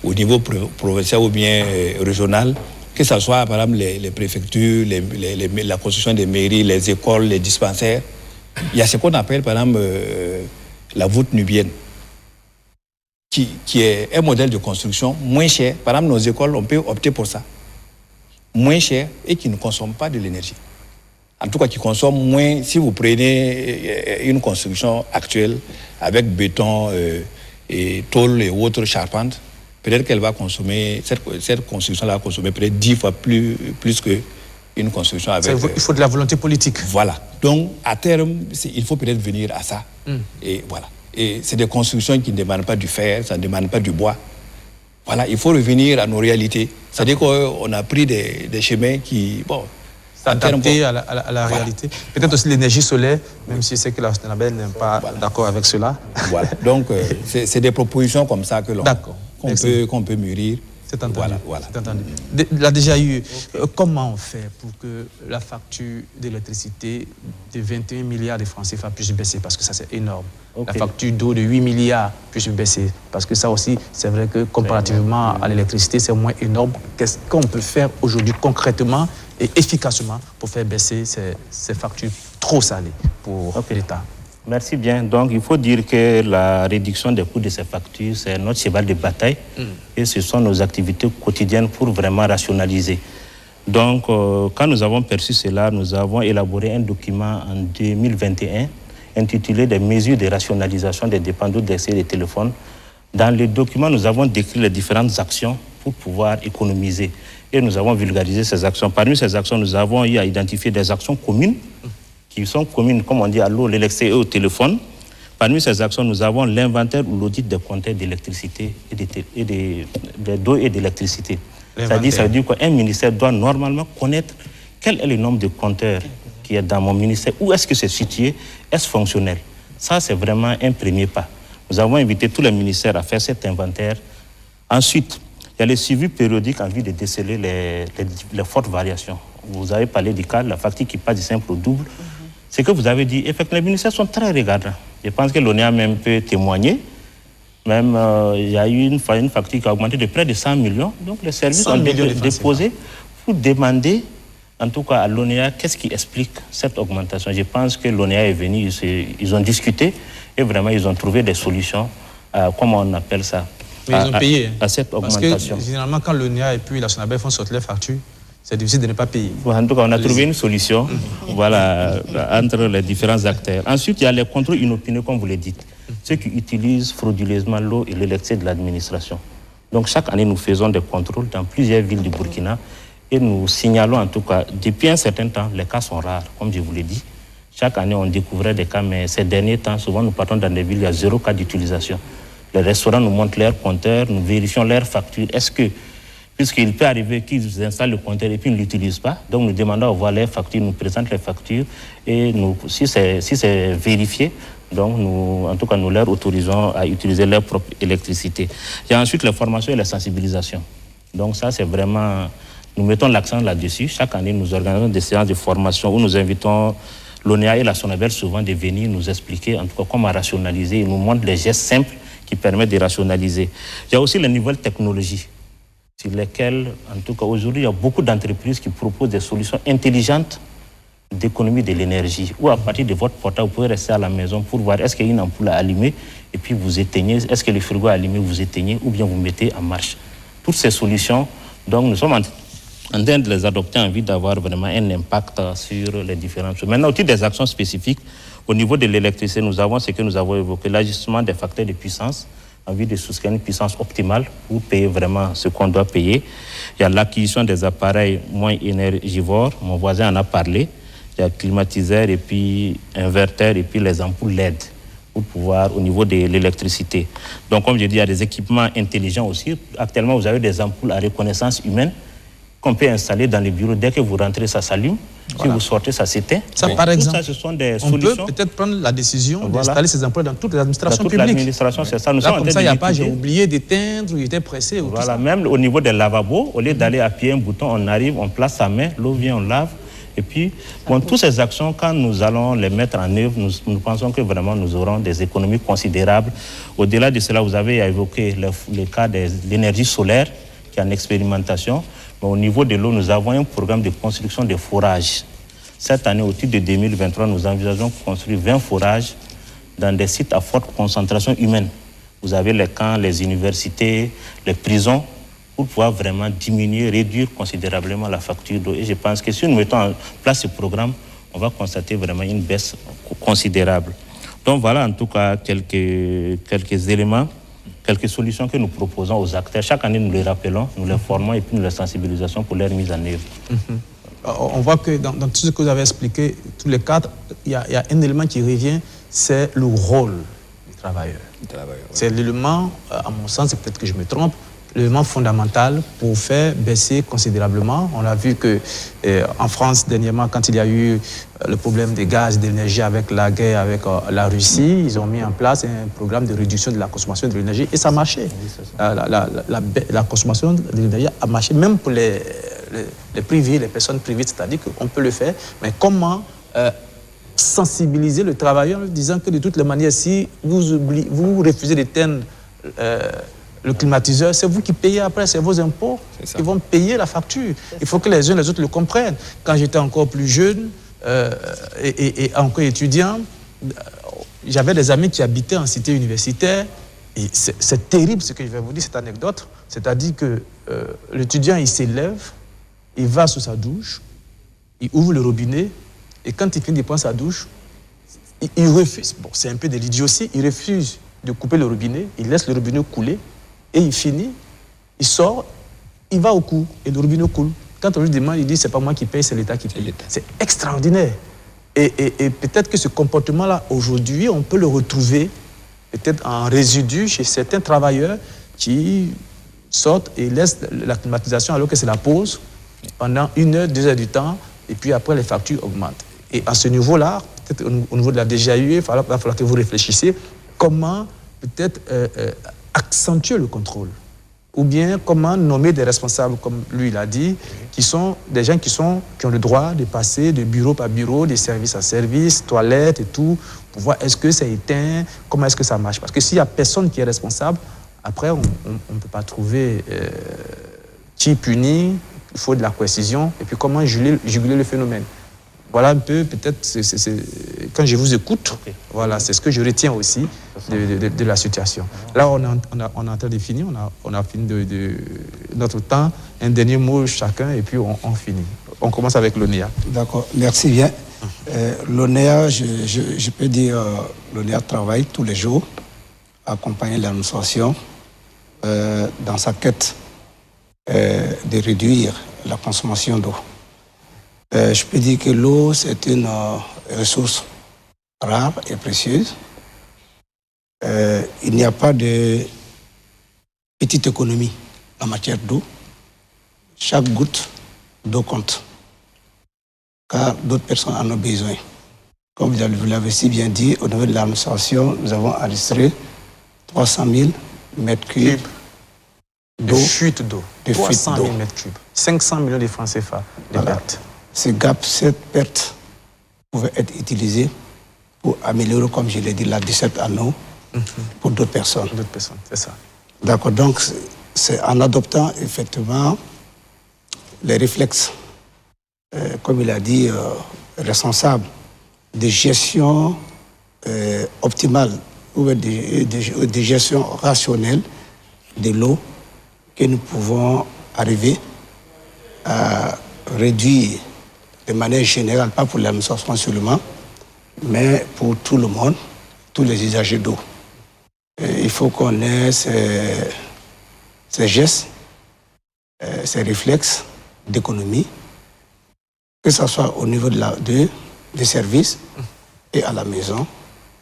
au niveau provincial ou bien régional, que ce soit par exemple les préfectures, la construction des mairies, les écoles, les dispensaires. Il y a ce qu'on appelle par exemple la voûte nubienne, qui est un modèle de construction moins cher. Par exemple, nos écoles, on peut opter pour ça. Moins cher et qui ne consomme pas de l'énergie. En tout cas, qui consomme moins. Si vous prenez une construction actuelle avec béton et tôle et autres charpentes, peut-être qu'elle va consommer, cette construction-là va consommer peut-être 10 fois plus qu'une construction avec... Il faut de la volonté politique. Voilà. Donc, à terme, il faut peut-être venir à ça. Et voilà. Et c'est des constructions qui ne demandent pas du fer, ça ne demande pas du bois. Voilà, il faut revenir à nos réalités. C'est-à-dire qu'on a pris des chemins qui... Bon, s'adapter à la réalité. Peut-être aussi l'énergie solaire, même si c'est que la SONABEL n'est pas d'accord avec cela. Voilà. Donc, c'est des propositions comme ça que qu'on peut mûrir. C'est entendu. Voilà. C'est entendu. Là, déjà eu, comment on fait pour que la facture d'électricité de 21 milliards de francs CFA puisse baisser? Parce que ça, c'est énorme. La facture d'eau de 8 milliards puisse baisser. Parce que ça aussi, c'est vrai que comparativement à l'électricité, c'est moins énorme. Qu'est-ce qu'on peut faire aujourd'hui concrètement et efficacement pour faire baisser ces factures trop salées pour l'État? Merci bien. Donc, il faut dire que la réduction des coûts de ces factures, c'est notre cheval de bataille et ce sont nos activités quotidiennes pour vraiment rationaliser. Donc, quand nous avons perçu cela, nous avons élaboré un document en 2021 intitulé « Des mesures de rationalisation des dépenses d'accès des téléphones ». Dans le document, nous avons décrit les différentes actions pour pouvoir économiser et nous avons vulgarisé ces actions. Parmi ces actions, nous avons eu à identifier des actions communes qui sont communes, comme on dit, à l'eau, l'électricité et au téléphone. Parmi ces actions, nous avons l'inventaire ou l'audit des compteurs d'électricité d'eau et d'électricité. Ça veut dire qu'un ministère doit normalement connaître quel est le nombre de compteurs qui est dans mon ministère, où est-ce que c'est situé, est-ce fonctionnel. Ça, c'est vraiment un premier pas. Nous avons invité tous les ministères à faire cet inventaire. Ensuite, il y a le suivi périodique en vue de déceler les fortes variations. Vous avez parlé du cas de la facture qui passe du simple au double. Ce que vous avez dit, effectivement, les ministères sont très regardants. Je pense que l'ONEA même peut témoigner. Même, il y a eu une facture qui a augmenté de près de 100 millions. Donc, les services ont déposé pour demander, en tout cas à l'ONEA, qu'est-ce qui explique cette augmentation. Je pense que l'ONEA est venu, ils ont discuté et vraiment, ils ont trouvé des solutions, comment on appelle ça, mais ils ont payé, à cette augmentation. Parce que, généralement, quand l'ONEA et puis la SONABEL font sortir les factures, c'est difficile de ne pas payer. En tout cas, on a trouvé une solution entre les différents acteurs. Ensuite, il y a les contrôles inopinés, comme vous le dites. Ceux qui utilisent frauduleusement l'eau et l'électricité de l'administration. Donc, chaque année, nous faisons des contrôles dans plusieurs villes du Burkina et nous signalons, en tout cas, depuis un certain temps, les cas sont rares, comme je vous l'ai dit. Chaque année, on découvrait des cas, mais ces derniers temps, souvent, nous partons dans des villes, il y a 0 cas d'utilisation. Les restaurants nous montrent leurs compteurs, nous vérifions leurs factures. Est-ce que puisqu'il peut arriver qu'ils installent le compteur et puis ils ne l'utilisent pas. Donc nous demandons à voir les factures, nous présentent les factures et si c'est vérifié, donc en tout cas nous leur autorisons à utiliser leur propre électricité. Il y a ensuite les formations et la sensibilisation. Donc ça c'est vraiment, nous mettons l'accent là-dessus. Chaque année nous organisons des séances de formation où nous invitons l'ONEA et la SONABEL souvent de venir nous expliquer en tout cas comment rationaliser. Ils nous montrent les gestes simples qui permettent de rationaliser. Il y a aussi les nouvelles technologies, sur lesquelles, en tout cas aujourd'hui, il y a beaucoup d'entreprises qui proposent des solutions intelligentes d'économie de l'énergie. Ou à partir de votre portable, vous pouvez rester à la maison pour voir est-ce qu'il y a une ampoule à allumer et puis vous éteignez, est-ce que le frigo est allumé, vous éteignez ou bien vous mettez en marche. Toutes ces solutions, donc nous sommes en train de les adopter en vue d'avoir vraiment un impact sur les différentes choses. Maintenant, au titre des actions spécifiques, au niveau de l'électricité, nous avons ce que nous avons évoqué, l'ajustement des facteurs de puissance, en vue de souscrire une puissance optimale pour payer vraiment ce qu'on doit payer. Il y a l'acquisition des appareils moins énergivores, mon voisin en a parlé. Il y a climatiseurs et puis inverteurs et puis les ampoules LED pour pouvoir au niveau de l'électricité. Donc comme je dis, il y a des équipements intelligents aussi. Actuellement, vous avez des ampoules à reconnaissance humaine qu'on peut installer dans les bureaux. Dès que vous rentrez, ça s'allume. Si vous sortez, ça s'éteint. Ça, par exemple, ça, ce sont des on solutions. peut peut-être prendre la décision d'installer ces ampoules dans toutes les administrations publiques. L'administration, c'est ça. Nous là, comme ça, il n'y a pas, j'ai oublié d'éteindre, j'étais pressé. Ou voilà, même au niveau des lavabos, au lieu d'aller appuyer un bouton, on arrive, on place sa main, l'eau vient, on lave. Et puis, bon, toutes ces actions, quand nous allons les mettre en œuvre, nous pensons que vraiment nous aurons des économies considérables. Au-delà de cela, vous avez évoqué le cas de l'énergie solaire, qui qui est en expérimentation. Mais au niveau de l'eau, nous avons un programme de construction de forages. Cette année, au titre de 2023, nous envisageons de construire 20 forages dans des sites à forte concentration humaine. Vous avez les camps, les universités, les prisons, pour pouvoir vraiment diminuer, réduire considérablement la facture d'eau. Et je pense que si nous mettons en place ce programme, on va constater vraiment une baisse considérable. Donc voilà en tout cas quelques éléments, quelques solutions que nous proposons aux acteurs. Chaque année, nous les rappelons, nous les formons et puis nous les sensibilisons pour leur mise en œuvre. On voit que dans tout ce que vous avez expliqué, tous les cadres, il y a un élément qui revient, c'est le rôle du travailleur. C'est l'élément, à mon sens, et peut-être que je me trompe, l'élément fondamental pour faire baisser considérablement. On a vu qu'en France, dernièrement, quand il y a eu le problème des gaz et de l'énergie avec la guerre avec la Russie, ils ont mis en place un programme de réduction de la consommation de l'énergie et ça marchait. La consommation de l'énergie a marché, même pour les privés, les personnes privées, c'est-à-dire qu'on peut le faire, mais comment sensibiliser le travailleur en disant que de toutes les manières, si vous refusez d'éteindre le climatiseur, c'est vous qui payez après, c'est vos impôts qui vont payer la facture. Il faut que les uns et les autres le comprennent. Quand j'étais encore plus jeune et encore étudiant, j'avais des amis qui habitaient en cité universitaire et c'est terrible ce que je vais vous dire, cette anecdote. C'est-à-dire que l'étudiant, il s'élève, il va sous sa douche, il ouvre le robinet et quand il finit de prendre sa douche, il refuse. Bon, c'est un peu de l'idiotie, il refuse de couper le robinet, il laisse le robinet couler. Et il finit, il sort, il va au cours et le robinet coule. Quand on lui demande, il dit c'est pas moi qui paye, c'est l'État qui paye. C'est extraordinaire. Et peut-être que ce comportement-là, aujourd'hui, on peut le retrouver peut-être en résidu chez certains travailleurs qui sortent et laissent la climatisation alors que c'est la pause pendant 1 heure, 2 heures du temps et puis après les factures augmentent. Et à ce niveau-là, peut-être au niveau de la DGAU, il va falloir que vous réfléchissiez comment peut-être accentuer le contrôle ou bien comment nommer des responsables, comme lui l'a dit, qui sont des gens qui ont le droit de passer de bureau par bureau, de service à service, toilettes et tout, pour voir est-ce que c'est éteint, comment est-ce que ça marche. Parce que s'il n'y a personne qui est responsable, après on ne peut pas trouver qui punit, il faut de la précision, et puis comment juguler le phénomène. Voilà un peu, peut-être, quand je vous écoute, voilà, c'est ce que je retiens aussi de la situation. Là, on est en train de finir, on a fini de notre temps. Un dernier mot chacun, et puis on finit. On commence avec l'ONEA. D'accord, merci bien. L'ONEA, je peux dire, l'ONEA travaille tous les jours à accompagner l'administration dans sa quête de réduire la consommation d'eau. Je peux dire que l'eau, c'est une ressource rare et précieuse. Il n'y a pas de petite économie en matière d'eau. Chaque goutte d'eau compte, car d'autres personnes en ont besoin. Comme vous l'avez si bien dit, au niveau de l'administration, nous avons enregistré 300 000 mètres cubes d'eau. De fuite d'eau. 300 000 mètres cubes. 500 millions de francs CFA de pertes. Cette perte pouvait être utilisée pour améliorer, comme je l'ai dit, la desserte en eau pour d'autres personnes. D'autres personnes, c'est ça. D'accord, donc c'est en adoptant effectivement les réflexes, comme il a dit, responsables de gestion optimale ou de gestion rationnelle de l'eau que nous pouvons arriver à réduire de manière générale, pas pour l'administration seulement, mais pour tout le monde, tous les usagers d'eau. Il faut qu'on ait ces gestes, ces réflexes d'économie, que ce soit au niveau des services et à la maison.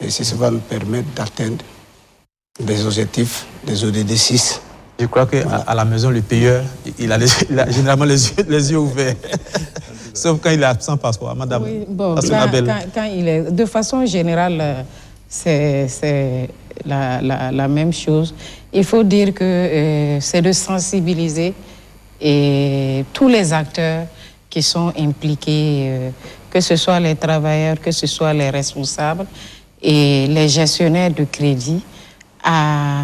Et ça va nous permettre d'atteindre des objectifs des ODD 6. Je crois qu'à la maison, le payeur, il a généralement les yeux ouverts. Sauf quand il est absent parfois, madame. Oui, bon, quand il est, de façon générale, c'est la même chose. Il faut dire que c'est de sensibiliser et tous les acteurs qui sont impliqués, que ce soit les travailleurs, que ce soit les responsables et les gestionnaires de crédit, à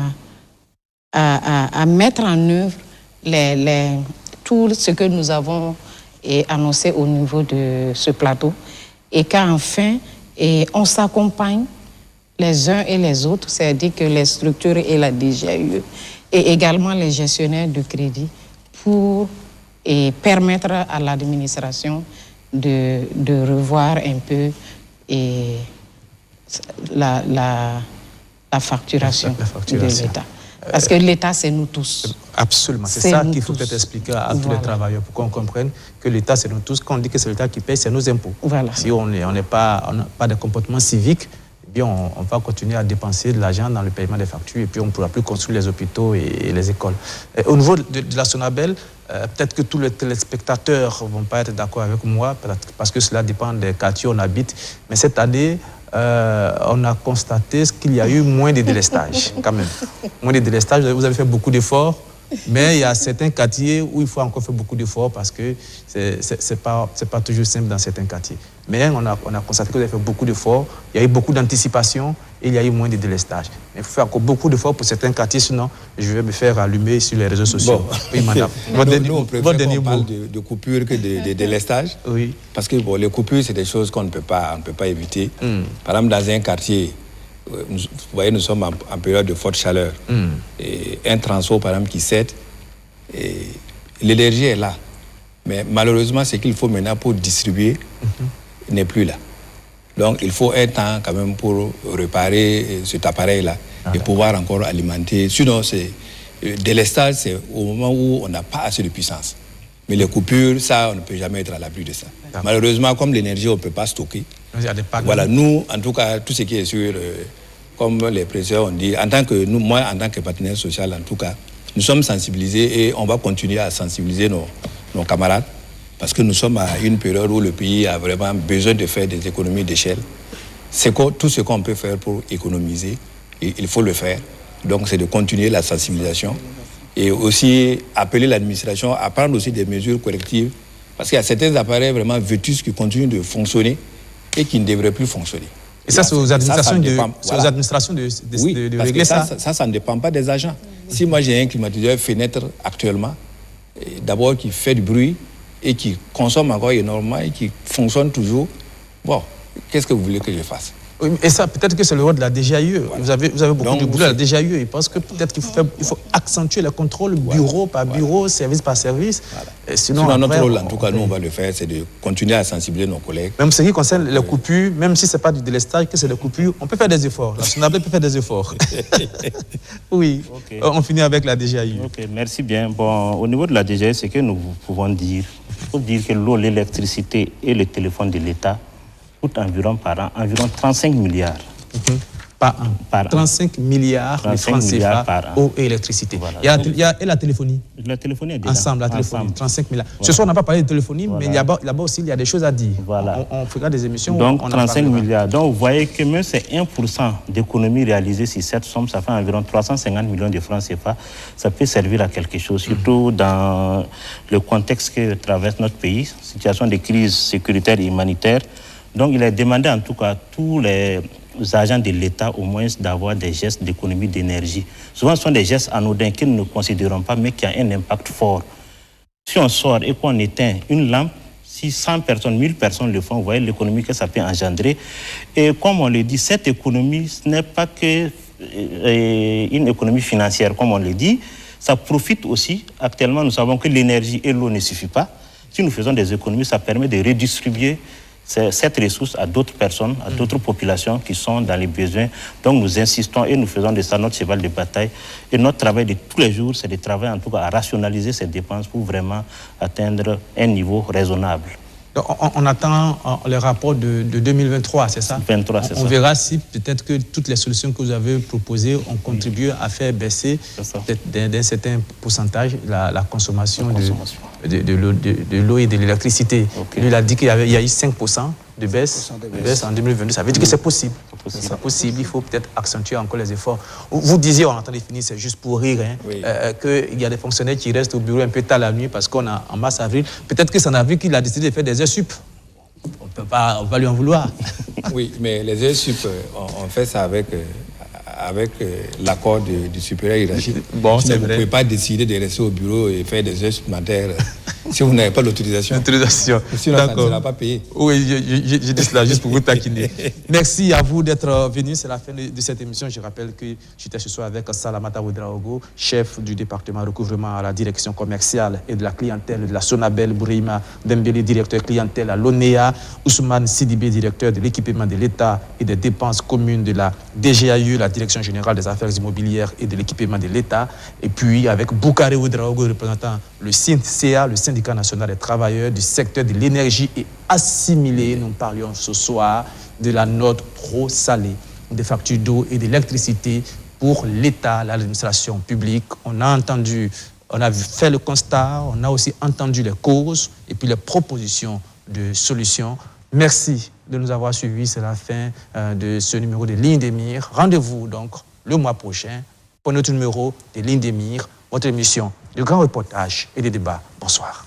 mettre en œuvre tout ce que nous avons annoncé au niveau de ce plateau et qu'enfin on s'accompagne les uns et les autres, c'est-à-dire que les structures et la DGAE et également les gestionnaires de crédit pour permettre à l'administration de revoir un peu la facturation de l'État. Parce que l'État, c'est nous tous. Absolument. C'est ça qu'il faut peut-être expliquer à tous les travailleurs pour qu'on comprenne que l'État, c'est nous tous. Quand on dit que c'est l'État qui paye, c'est nos impôts. Voilà. Si on n'a pas de comportement civique, eh bien, on va continuer à dépenser de l'argent dans le paiement des factures et puis on ne pourra plus construire les hôpitaux et les écoles. Au niveau de la Sonabel, peut-être que tous les téléspectateurs ne vont pas être d'accord avec moi parce que cela dépend des quartiers où on habite. Mais cette année, on a constaté qu'il y a eu moins de délestage, quand même. Moins de délestage, vous avez fait beaucoup d'efforts, mais il y a certains quartiers où il faut encore faire beaucoup d'efforts parce que c'est pas toujours simple dans certains quartiers. Mais on a constaté que vous avez fait beaucoup d'efforts, il y a eu beaucoup d'anticipation et il y a eu moins de délestage. Mais il faut faire encore beaucoup d'efforts pour certains quartiers, sinon je vais me faire allumer sur les réseaux sociaux. Bon. Oui, madame. Nous, on préfère qu'on parle de coupures que de délestage. Oui. Parce que les coupures, c'est des choses qu'on ne peut pas éviter. Par exemple, dans un quartier, vous voyez, nous sommes en période de forte chaleur. Et un transport, par exemple, qui cède, l'énergie est là. Mais malheureusement, ce qu'il faut maintenant pour distribuer n'est plus là. Donc, il faut un temps quand même pour réparer cet appareil-là et pouvoir encore alimenter. Sinon, délestage, c'est au moment où on n'a pas assez de puissance. Mais les coupures, ça, on ne peut jamais être à l'abri de ça. Malheureusement, comme l'énergie, on ne peut pas stocker. Voilà, nous, en tout cas, tout ce qui est sur, comme les présidents ont dit, moi, en tant que partenaire social, en tout cas, nous sommes sensibilisés et on va continuer à sensibiliser nos camarades parce que nous sommes à une période où le pays a vraiment besoin de faire des économies d'échelle. Tout ce qu'on peut faire pour économiser, il faut le faire. Donc, c'est de continuer la sensibilisation et aussi appeler l'administration à prendre aussi des mesures correctives parce qu'il y a certains appareils vraiment vétustes qui continuent de fonctionner et qui ne devraient plus fonctionner. Et ça, c'est aux administrations de régler ça. Ça ne dépend pas des agents. Si moi j'ai un climatiseur fenêtre actuellement, d'abord qui fait du bruit et qui consomme encore énormément et qui fonctionne toujours, bon, qu'est-ce que vous voulez que je fasse? Oui, et ça, peut-être que c'est le rôle de la DGAE. Vous avez beaucoup de boulot à la DGAE. Je pense que peut-être qu'il faut accentuer le contrôle bureau par bureau, service par service. Et sinon notre rôle, en tout cas, nous, on va le faire, c'est de continuer à sensibiliser nos collègues. Même ce qui concerne les coupures, même si ce n'est pas du délestage, que c'est des coupures, on peut faire des efforts. La Sonabel peut faire des efforts. Oui, okay. On finit avec la DGAE. Ok, merci bien. Bon, au niveau de la DGAE, ce que nous pouvons dire, il faut dire que l'eau, l'électricité et le téléphone de l'État coûte environ par an, environ 35 milliards. Par an. 35 milliards de francs CFA par an. Eau et électricité. Voilà. Il y a la téléphonie. La téléphonie est dedans. Ensemble, la téléphonie. 35 milliards. Voilà. Ce soir, on n'a pas parlé de téléphonie, mais là-bas aussi, il y a des choses à dire. Voilà. On fera des émissions. Donc, 35 milliards. Donc, vous voyez que même c'est 1% d'économie réalisée sur cette somme, ça fait environ 350 millions de francs CFA. Ça peut servir à quelque chose, surtout dans le contexte que traverse notre pays, situation de crise sécuritaire et humanitaire. Donc, il est demandé en tout cas à tous les agents de l'État au moins d'avoir des gestes d'économie d'énergie. Souvent, ce sont des gestes anodins que nous ne considérons pas, mais qui ont un impact fort. Si on sort et qu'on éteint une lampe, si 100 personnes, 1000 personnes le font, vous voyez l'économie que ça peut engendrer. Et comme on le dit, cette économie, ce n'est pas que une économie financière, comme on le dit. Ça profite aussi. Actuellement, nous savons que l'énergie et l'eau ne suffisent pas. Si nous faisons des économies, ça permet de redistribuer cette ressource à d'autres personnes, à d'autres populations qui sont dans les besoins. Donc nous insistons et nous faisons de ça notre cheval de bataille. Et notre travail de tous les jours, c'est de travailler en tout cas à rationaliser ces dépenses pour vraiment atteindre un niveau raisonnable. Donc, on attend le rapport de 2023, c'est ça? 2023, c'est ça. On verra si peut-être que toutes les solutions que vous avez proposées ont contribué à faire baisser d'un certain pourcentage la consommation de l'eau et de l'électricité. Okay. Lui, il a dit qu'il y a eu 5% de baisse en 2022. Ça veut dire que c'est possible. C'est possible. Il faut peut-être accentuer encore les efforts. Vous disiez, on entend définir, c'est juste pour rire, qu'il y a des fonctionnaires qui restent au bureau un peu tard la nuit parce qu'on a en mars avril. Peut-être que ça n'a vu qu'il a décidé de faire des heures sup. On va lui en vouloir. Oui, mais les heures sup, on fait ça avec l'accord du supérieur hiérarchique. Bon, sinon, c'est vous ne vrai. pouvez pas décider de rester au bureau et faire des heures supplémentaires si vous n'avez pas l'autorisation. Sinon, ça ne sera pas payé. Oui, je dis cela juste pour vous taquiner. Merci à vous d'être venus. C'est la fin de cette émission. Je rappelle que j'étais ce soir avec Salamata Ouedraogo, chef du département recouvrement à la direction commerciale et de la clientèle de la Sonabel, Bourima Dembélé, directeur clientèle à l'ONEA, Ousmane Sidibé, directeur de l'équipement de l'État et des dépenses communes de la DGAU, la Direction générale des affaires immobilières et de l'équipement de l'État. Et puis avec Boukare Ouedraogo, représentant le SYNCA, le syndicat national des travailleurs du secteur de l'énergie et assimilé. Nous parlions ce soir de la note trop salée des factures d'eau et d'électricité pour l'État, l'administration publique. On a fait le constat, on a aussi entendu les causes et puis les propositions de solutions. Merci de nous avoir suivis. C'est la fin de ce numéro de Ligne des Mires. Rendez-vous donc le mois prochain pour notre numéro de Ligne des Mires, votre émission de grands reportages et de débats. Bonsoir.